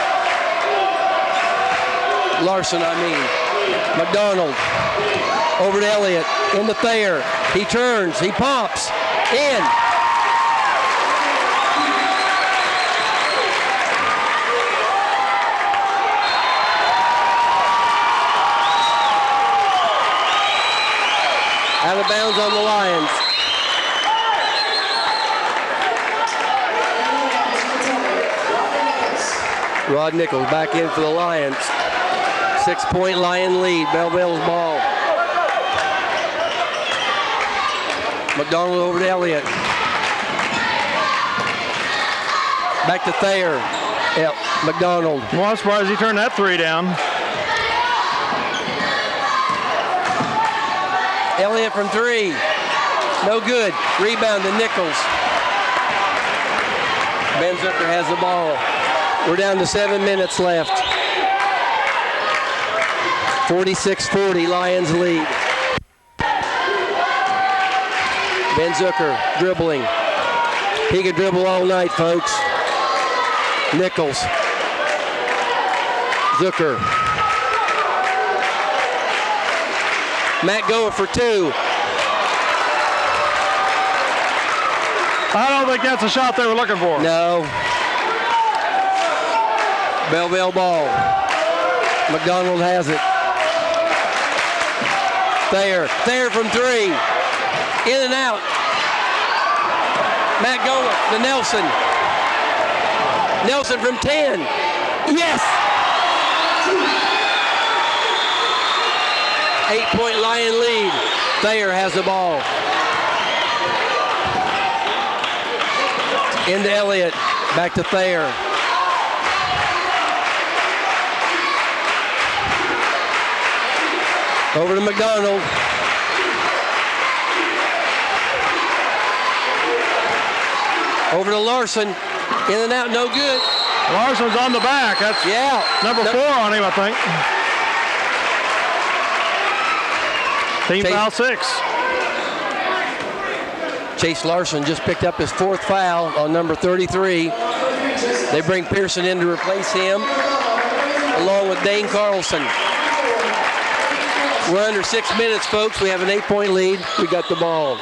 Larson, McDonald. Over to Elliott. Into Thayer. He turns. He pops. In. Out of bounds on the Lions. Rod Nichols back in for the Lions. 6-point Lion lead. Belleville's ball. McDonald over to Elliott. Back to Thayer. McDonald. Well, I'm surprised he turned that 3 down. Elliott from 3. No good. Rebound to Nichols. Ben Zucker has the ball. We're down to 7 minutes left. 46-40, Lions lead. Ben Zucker dribbling. He could dribble all night, folks. Nichols. Zucker. Matt going for two. I don't think that's a shot they were looking for. No. Belleville ball. McDonald has it. Thayer from three. In and out. Matt Goa to Nelson. Nelson from 10. Yes! 8-point Lion lead. Thayer has the ball. Into Elliott. Back to Thayer. Over to McDonald. Over to Larson. In and out, no good. Larson's on the back. That's number 4 on him, I think. Team foul 6. Chase Larson just picked up his 4th foul on number 33. They bring Pearson in to replace him, along with Dane Carlson. We're under 6 minutes, folks. We have an 8-point lead. We got the ball.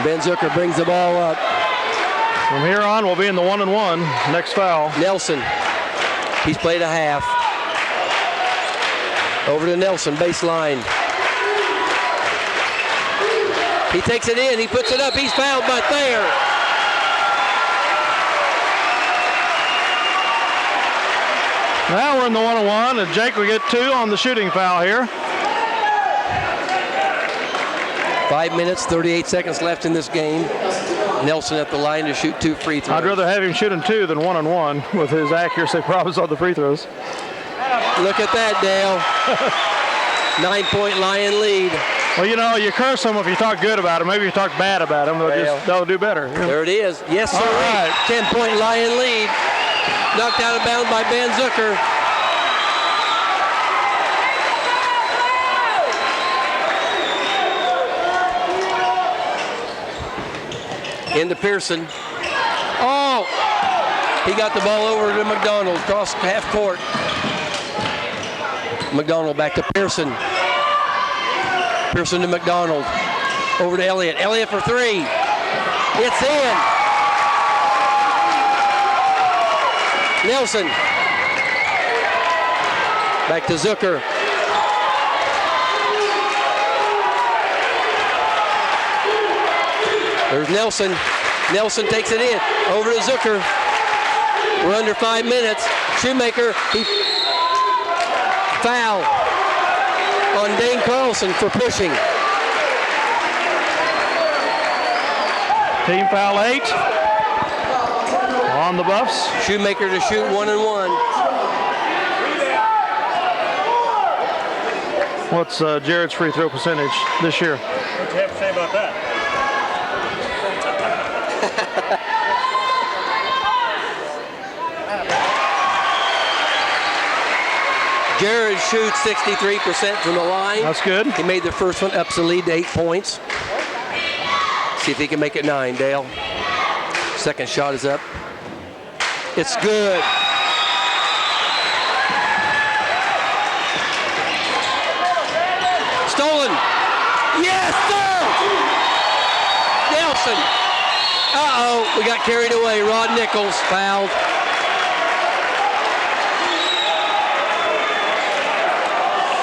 Ben Zucker brings the ball up. From here on, we'll be in the 1-and-1. Next foul. Nelson. He's played a half. Over to Nelson, baseline. He takes it in. He puts it up. He's fouled by Thayer. Now we're in the 1-on-1, and Jake will get 2 on the shooting foul here. 5 minutes, 38 seconds left in this game. Nelson at the line to shoot 2 free throws. I'd rather have him shooting 2 than 1-on-1 with his accuracy problems on the free throws. Look at that, Dale. 9-point Lion lead. Well, you know, you curse them if you talk good about them. Maybe if you talk bad about them, they'll do better. There it is. Yes, sir. All right. 10-point Lion lead. Knocked out of bounds by Ben Zucker. Into Pearson. Oh! He got the ball over to McDonald, across half court. McDonald back to Pearson. Pearson to McDonald. Over to Elliott. Elliott for 3. It's in. Nelson. Back to Zucker. There's Nelson. Nelson takes it in. Over to Zucker. We're under 5 minutes. Shoemaker, foul on Dane Carlson for pushing. Team foul 8 on the Buffs. Shoemaker to shoot 1-and-1. What's Jared's free throw percentage this year? What do you have to say about that? Jared shoots 63% from the line. That's good. He made the first one, ups the lead to 8 points. See if he can make it 9, Dale. Second shot is up. It's good. Stolen. Yes, sir! Nelson. Uh-oh, we got carried away. Rod Nichols fouled.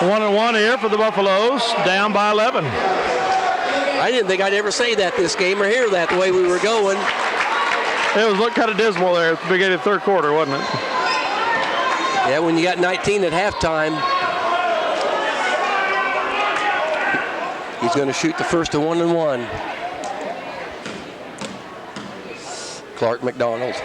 One and one here for the Buffaloes, down by 11. I didn't think I'd ever say that this game or hear that the way we were going. It was looking kind of dismal there at the beginning of the third quarter, wasn't it? Yeah, when you got 19 at halftime. He's going to shoot the first of 1-and-1. Clark McDonald.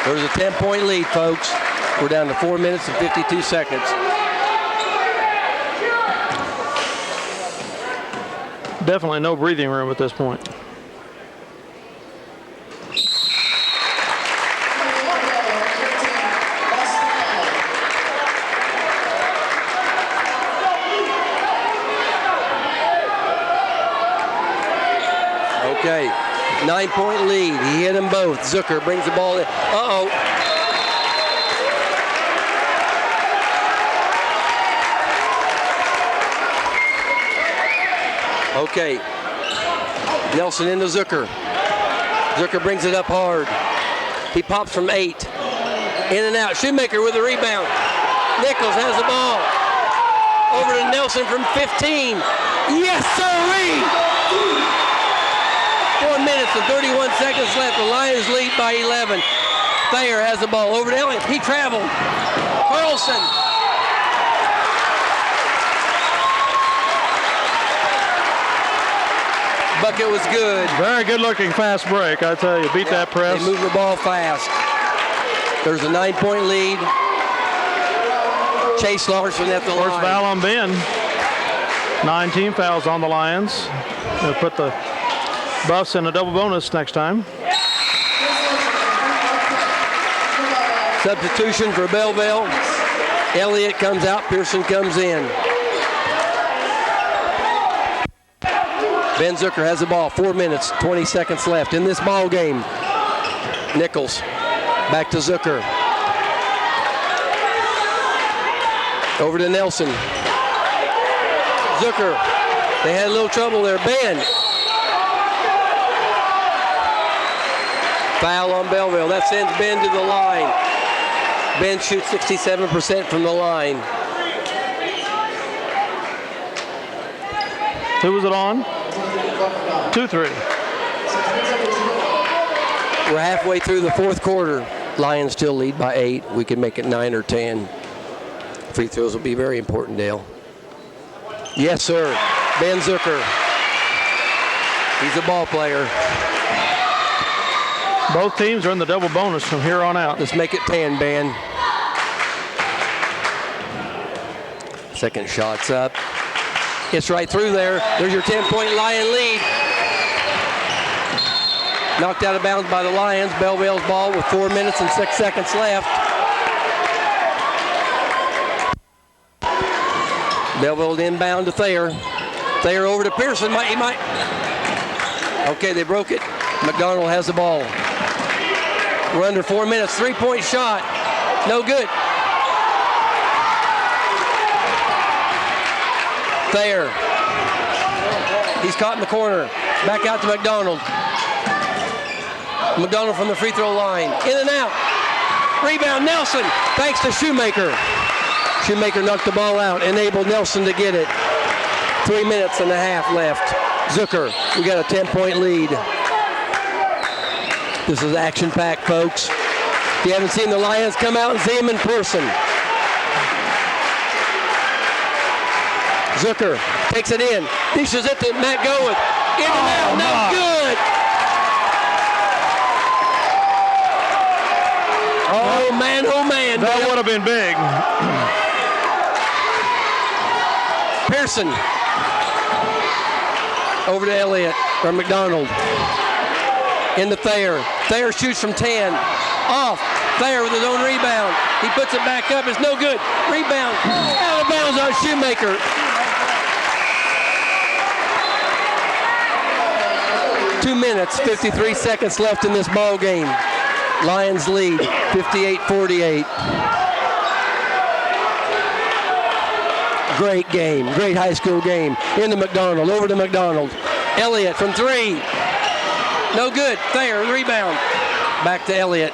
There's a 10-point lead, folks. We're down to 4 minutes and 52 seconds. Definitely no breathing room at this point. Okay, 9-point lead. He hit them both. Zucker brings the ball in. Uh-oh. Okay, Nelson into Zucker. Zucker brings it up hard. He pops from 8. In and out. Shoemaker with the rebound. Nichols has the ball. Over to Nelson from 15. Yes, sirree! 4 minutes and 31 seconds left. The Lions lead by 11. Thayer has the ball. Over to Elliott. He traveled. Carlson. Bucket was good. Very good looking fast break, I tell you. Beat that press. They move the ball fast. There's a 9-point lead. Chase Larson at the line. First foul on Ben. 9 team fouls on the Lions. They'll put the Buffs in a double bonus next time. Substitution for Belleville. Elliott comes out. Pearson comes in. Ben Zucker has the ball. 4 minutes, 20 seconds left in this ball game. Nichols back to Zucker. Over to Nelson. Zucker. They had a little trouble there. Ben. Foul on Belleville. That sends Ben to the line. Ben shoots 67% from the line. Who was it on? 2-3. We're halfway through the fourth quarter. Lions still lead by 8. We can make it 9 or 10. Free throws will be very important, Dale. Yes, sir. Ben Zucker. He's a ball player. Both teams are in the double bonus from here on out. Let's make it 10, Ben. Second shot's up. It's right through there. There's your 10-point Lion lead. Knocked out of bounds by the Lions. Belleville's ball with 4 minutes and 6 seconds left. Belleville inbound to Thayer. Thayer over to Pearson. He might. Okay, they broke it. McDonald has the ball. We're under 4 minutes. 3-point shot. No good. Thayer. He's caught in the corner. Back out to McDonald. McDonald from the free throw line. In and out. Rebound, Nelson. Thanks to Shoemaker. Shoemaker knocked the ball out. Enabled Nelson to get it. 3 minutes and a half left. Zucker, we got a 10-point lead. This is action-packed, folks. If you haven't seen the Lions, come out and see them in person. Zucker takes it in. Dishes it to Matt Goeth. In and out, no good. Oh man. That would have been big. Pearson. Over to Elliott, or McDonald. Into Thayer. Thayer shoots from 10. Off. Thayer with his own rebound. He puts it back up. It's no good. Rebound. Out of bounds on Shoemaker. Two minutes, 53 seconds left in this ball game. Lions lead, 58-48. Great game, great high school game. Into McDonald, over to McDonald. Elliott from 3. No good. Thayer, rebound. Back to Elliott.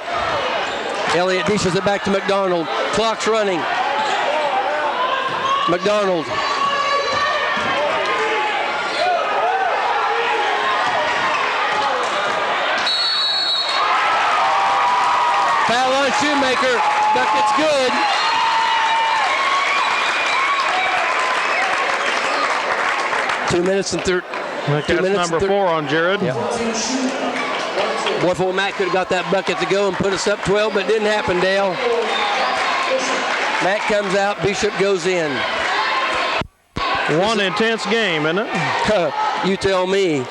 Elliott dishes it back to McDonald. Clock's running. McDonald. Foul on Shoemaker. Bucket's good. Two minutes and 30. That's number 4 on Jared. Yeah. Boy, Matt could have got that bucket to go and put us up 12, but it didn't happen, Dale. Matt comes out, Bishop goes in. One intense game, isn't it? You tell me.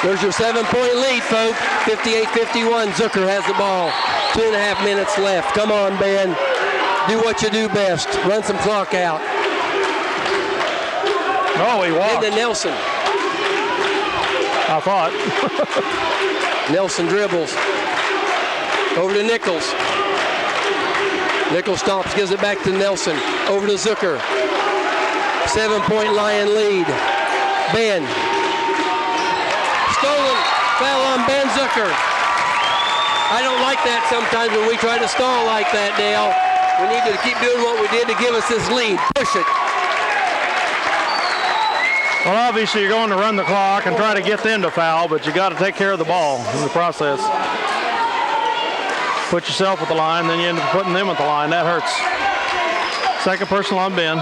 There's your 7-point lead, folks. 58-51. Zucker has the ball. 2.5 minutes left. Come on, Ben. Do what you do best. Run some clock out. Oh, he walked. Into Nelson. I thought. Nelson dribbles. Over to Nichols. Nichols stomps, gives it back to Nelson. Over to Zucker. 7-point Lion lead. Ben. Stolen. Foul on Ben Zucker. I don't like that sometimes when we try to stall like that, Dale. We need to keep doing what we did to give us this lead. Push it. Well, obviously you're going to run the clock and try to get them to foul, but you got to take care of the ball in the process. Put yourself at the line, then you end up putting them at the line. That hurts. Second personal on Ben.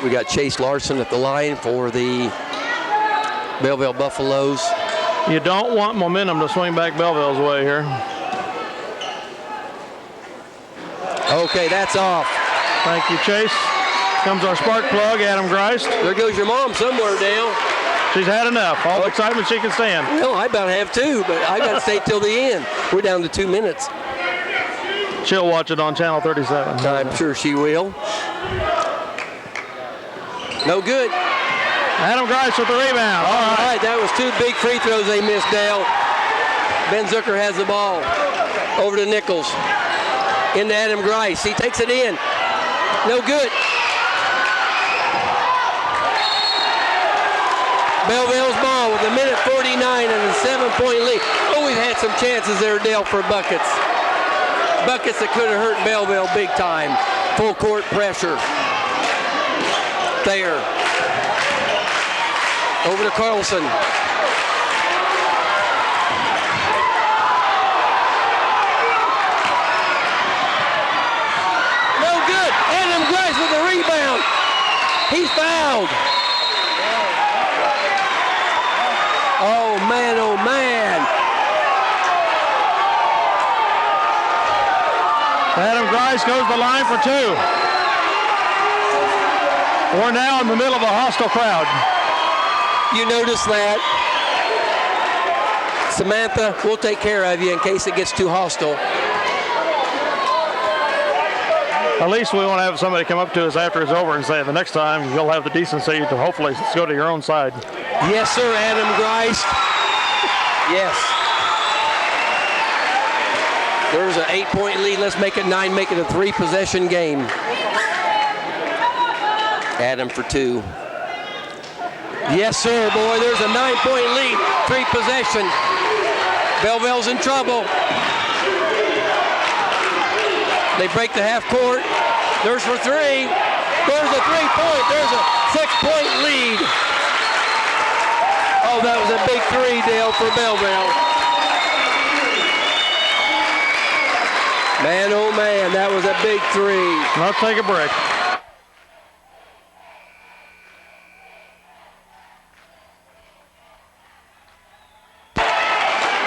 We got Chase Larson at the line for the Belleville Buffaloes. You don't want momentum to swing back Belleville's way here. Okay, that's off. Thank you, Chase. Comes our spark plug, Adam Greist. There goes your mom somewhere, Dale. She's had enough. All the excitement she can stand. Well, I about have too, but I got to stay till the end. We're down to 2 minutes. She'll watch it on Channel 37. I'm sure she will. No good. Adam Greist with the rebound. All right, that was 2 big free throws they missed, Dale. Ben Zucker has the ball. Over to Nichols. Into Adam Greist. He takes it in. No good. Belleville's ball with 1:49 and a 7-point lead. Oh, we've had some chances there, Dale, for buckets. Buckets that could have hurt Belleville big time. Full court pressure. Thayer. Over to Carlson. No good. Adam Greist with the rebound. He's fouled. Oh, man, oh, man. Adam Greist goes to the line for 2. We're now in the middle of a hostile crowd. You notice that? Samantha, we'll take care of you in case it gets too hostile. At least we want to have somebody come up to us after it's over and say, the next time you'll have the decency to hopefully go to your own side. Yes, sir, Adam Greist. Yes. There's an 8-point lead. Let's make it 9, make it a 3-possession game. Adam for 2. Yes, sir, boy. There's a 9-point lead. 3 possession. Belleville's in trouble. They break the half court. There's for 3. There's a 3-point. There's a 6-point lead. Oh, that was a big 3, Dale, for Belleville. Man, oh, man, that was a big 3. Let's take a break.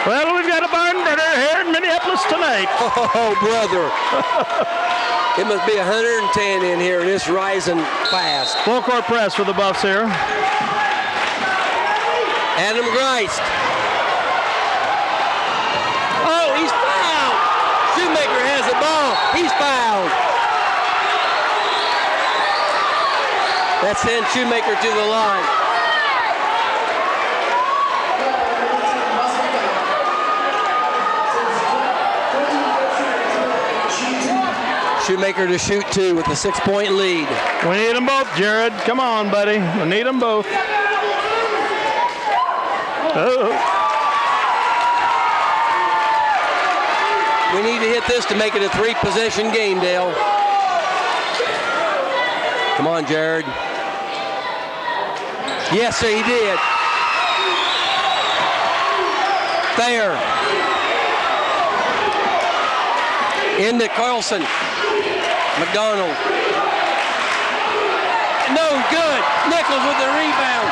Well, we've got a barn burner here in Minneapolis tonight. Oh, brother. It must be 110 in here, and it's rising fast. Full court press for the Buffs here. Adam Greist. Oh, he's fouled. Shoemaker has the ball. He's fouled. That sends Shoemaker to the line. Shoemaker to shoot 2 with a 6-point lead. We need them both, Jared. Come on, buddy. We need them both. Oh. We need to hit this to make it a 3-possession game, Dale. Come on, Jared. Yes, sir, he did. Thayer. Into Carlson. McDonald. No good. Nichols with the rebound.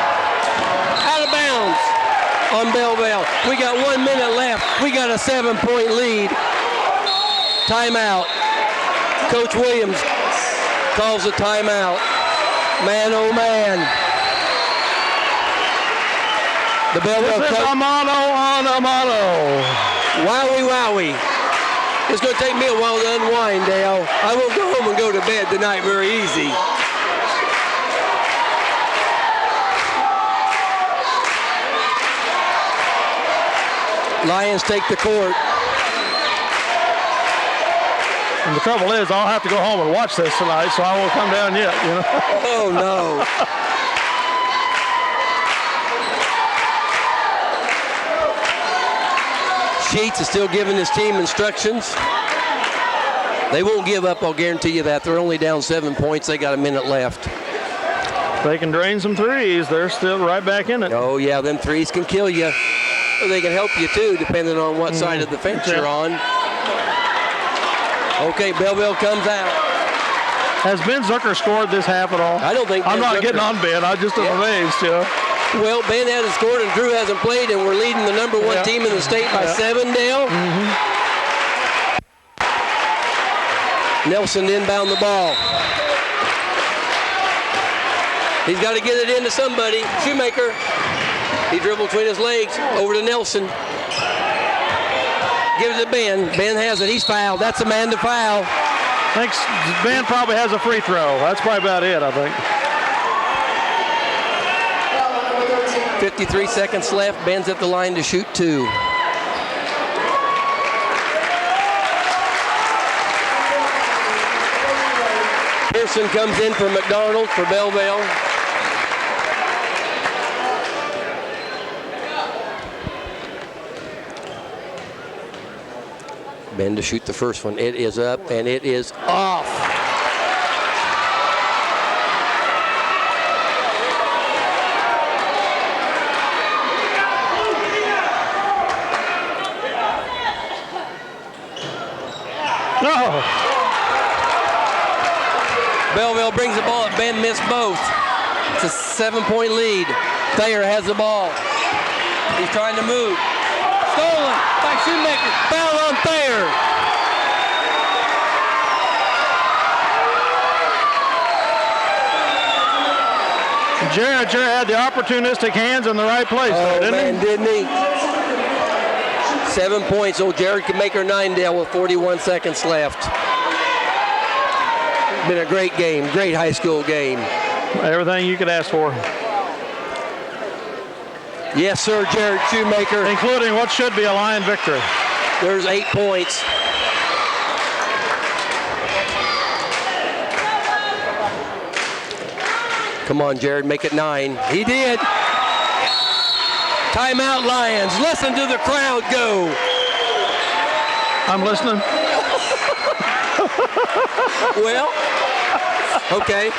Out of bounds on Belleville. We got 1 minute left. We got a 7-point lead. Timeout. Coach Williams calls a timeout. Man, oh man. The Belleville This is coach. a mano on a mano. Wowie, wowie. It's going to take me a while to unwind, Dale. I won't go home and go to bed tonight very easy. Lions take the court. And the trouble is, I'll have to go home and watch this tonight, so I won't come down yet, you know. Oh, no. Sheets is still giving his team instructions. They won't give up, I'll guarantee you that. They're only down 7 points. They got a minute left. They can drain some threes. They're still right back in it. Oh, yeah, them threes can kill you. Or they can help you, too, depending on what side of the fence you're on. Okay, Belleville comes out. Has Ben Zucker scored this half at all? I don't think I'm not getting on Ben. I just am amazed, you know. Well, Ben hasn't scored and Drew hasn't played, and we're leading the #1 team in the state by 7, Dale. Nelson inbound the ball. He's got to get it into somebody. Shoemaker. He dribbled between his legs. Over to Nelson. Gives it to Ben. Ben has it. He's fouled. That's a man to foul. Thinks Ben probably has a free throw. That's probably about it, I think. 53 seconds left. Ben's at the line to shoot 2. Pearson comes in for McDonald for Belleville. Ben to shoot the first one. It is up and it is off. No. Belleville brings the ball up. Ben missed both. It's a 7-point lead. Thayer has the ball. He's trying to move. Stolen by Shoemaker. Foul on Thayer. Jared had the opportunistic hands in the right place, didn't he? Didn't he? 7 points. Oh, Jared can make her 9, Dale, with 41 seconds left. Been a great game. Great high school game. Everything you could ask for. Yes, sir, Jared Shoemaker. Including what should be a Lion victory. There's 8 points. Come on, Jared, make it 9. He did. Timeout, Lions. Listen to the crowd go. I'm listening. Well, okay.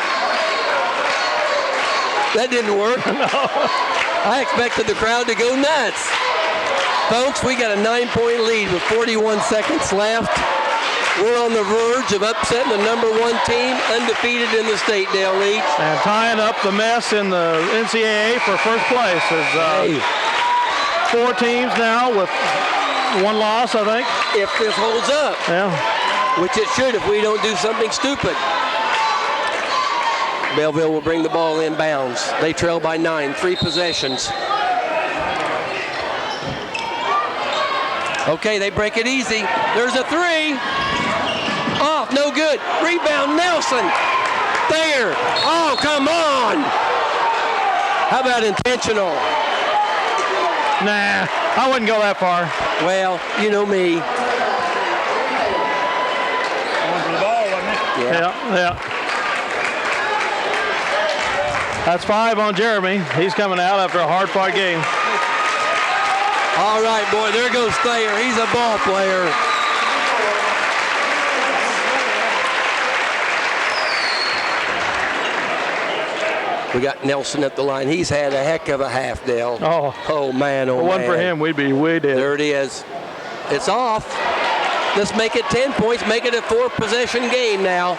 That didn't work. No. I expected the crowd to go nuts. Folks, we got a 9-point lead with 41 seconds left. We're on the verge of upsetting the #1 team, undefeated in the state, Dale Leach. And tying up the mess in the NCAA for first place. There's 4 teams now with 1 loss, I think. If this holds up. Yeah. Which it should if we don't do something stupid. Belleville will bring the ball inbounds. They trail by 9, 3 possessions. Okay, they break it easy. There's a 3. Off, no good. Rebound, Nelson. There. Oh, come on. How about intentional? Nah, I wouldn't go that far. Well, you know me. Yeah. That's 5 on Jeremy. He's coming out after a hard-fought game. All right, boy, there goes Thayer. He's a ball player. We got Nelson at the line. He's had a heck of a half, Dale. Oh man, oh, if it wasn't man. for him, we'd be way dead. There it is. It's off. Let's make it 10 points. Make it a 4-possession game now.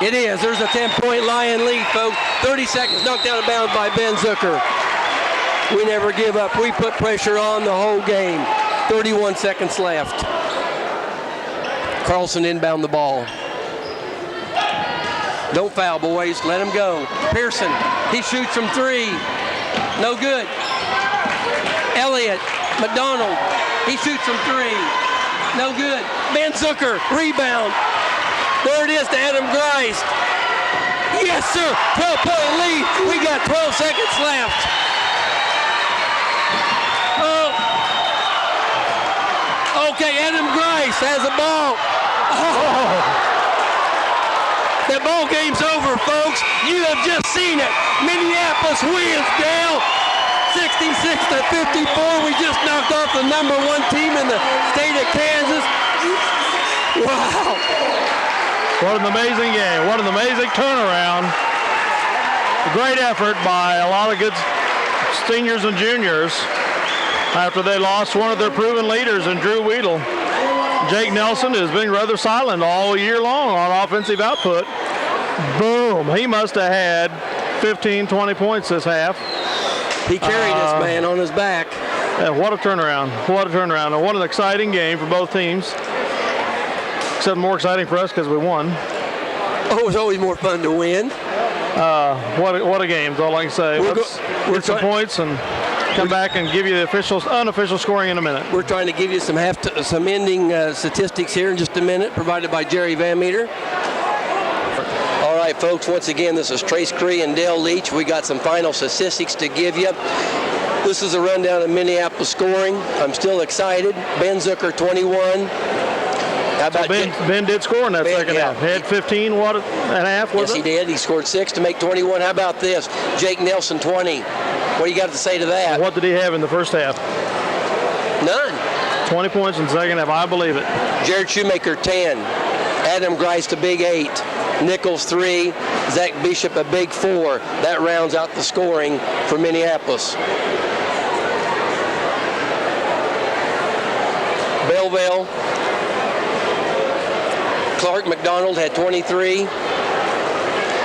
It is. There's a 10-point Lion lead, folks. 30 seconds. Knocked out of bounds by Ben Zucker. We never give up. We put pressure on the whole game. 31 seconds left. Carlson inbound the ball. Don't foul, boys. Let him go. Pearson, he shoots from 3. No good. Elliott, McDonald, he shoots from 3. No good. Ben Zucker, rebound. There it is to Adam Grice. Yes, sir. 12-point lead. We got 12 seconds left. Oh. Okay, Adam Grice has the ball. Oh. That ball game's over, folks. You have just seen it. Minneapolis wins, Dale. 66-54. We just knocked off the number 1 team in the state of Kansas. Wow. What an amazing game. What an amazing turnaround. A great effort by a lot of good seniors and juniors after they lost one of their proven leaders in Drew Weedle. Jake Nelson has been rather silent all year long on offensive output. Boom. He must have had 15, 20 points this half. He carried this man on his back. Yeah, what a turnaround. What a turnaround. And what an exciting game for both teams. Except more exciting for us because we won. Oh, it was always more fun to win. What a game is all I can say. Let's get some points and come back and give you the unofficial scoring in a minute. We're trying to give you some ending statistics here in just a minute, provided by Jerry Van Meter. All right, folks, once again, this is Trace Cree and Dale Leach. We got some final statistics to give you. This is a rundown of Minneapolis scoring. I'm still excited. Ben Zucker, 21. How about Ben did score in that second half. He had 15 and a half, was it? Yes, he did. He scored 6 to make 21. How about this? Jake Nelson, 20. What do you got to say to that? What did he have in the first half? None. 20 points in the second half. I believe it. Jared Shoemaker, 10. Adam Grice, a big 8. Nichols, 3. Zach Bishop, a big 4. That rounds out the scoring for Minneapolis. Belleville. Clark McDonald had 23.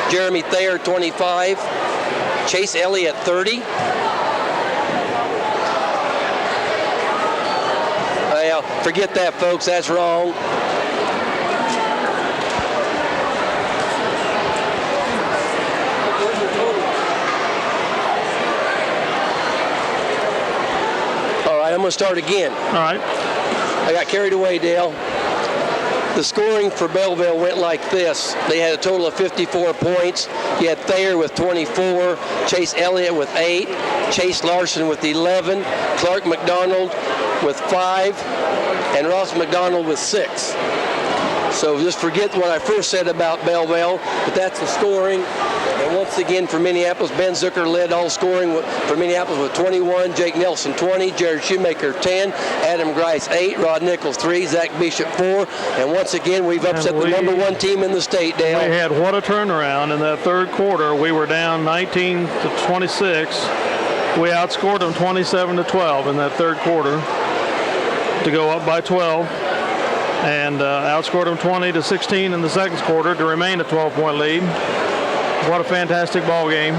Jeremy Thayer, 25. Chase Elliott, 30. Well, forget that, folks. That's wrong. All right, I'm going to start again. All right. I got carried away, Dale. The scoring for Belleville went like this. They had a total of 54 points. You had Thayer with 24, Chase Elliott with 8, Chase Larson with 11, Clark McDonald with 5, and Ross McDonald with 6. So just forget what I first said about Belleville, but that's the scoring. And once again for Minneapolis, Ben Zucker led all scoring for Minneapolis with 21, Jake Nelson 20, Jared Shoemaker 10, Adam Grice 8, Rod Nichols 3, Zach Bishop 4, and once again we've upset the number 1 team in the state, Dale. We had what a turnaround in that third quarter. We were down 19-26. We outscored them 27-12 in that third quarter to go up by 12. And outscored them 20-16 in the second quarter to remain a 12-point lead. What a fantastic ball game.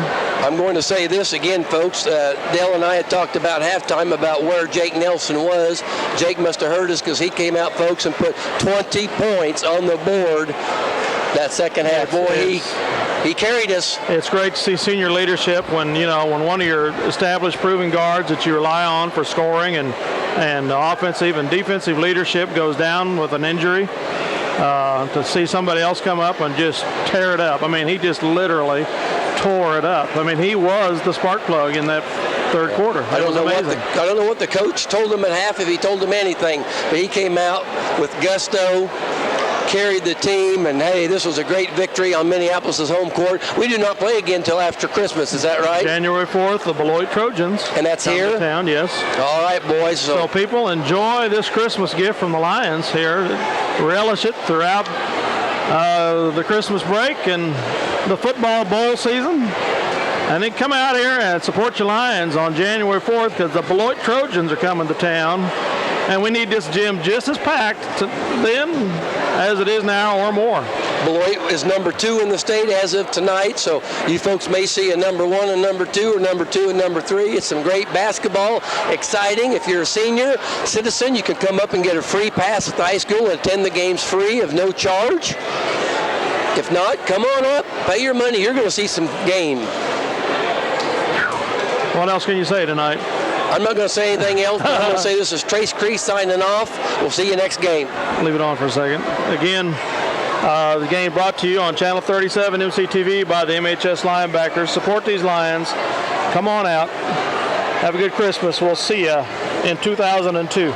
I'm going to say this again, folks. Dale and I had talked about halftime about where Jake Nelson was. Jake must have heard us because he came out, folks, and put 20 points on the board that second half. Boy, he carried us. It's great to see senior leadership when one of your established proven guards that you rely on for scoring and offensive and defensive leadership goes down with an injury. To see somebody else come up and just tear it up. I mean, he just literally tore it up. I mean, he was the spark plug in that third quarter. I don't know what the coach told him at half, if he told him anything, but he came out with gusto, carried the team, and hey, this was a great victory on Minneapolis' home court. We do not play again until after Christmas, is that right? January 4th, the Beloit Trojans. And that's here? To town, yes. All right, boys. So people enjoy this Christmas gift from the Lions here. Relish it throughout the Christmas break and the football bowl season. And then come out here and support your Lions on January 4th because the Beloit Trojans are coming to town. And we need this gym just as packed then as it is now or more. Beloit is number 2 in the state as of tonight, so you folks may see a number 1 and number 2 or number 2 and number 3. It's some great basketball, exciting. If you're a senior citizen, you can come up and get a free pass at the high school and attend the games free of no charge. If not, come on up, pay your money. You're going to see some game. What else can you say tonight? I'm not going to say anything else, but I'm going to say this is Trace Cree signing off. We'll see you next game. Leave it on for a second. Again, The game brought to you on Channel 37 MCTV by the MHS Linebackers. Support these Lions. Come on out. Have a good Christmas. We'll see you in 2002.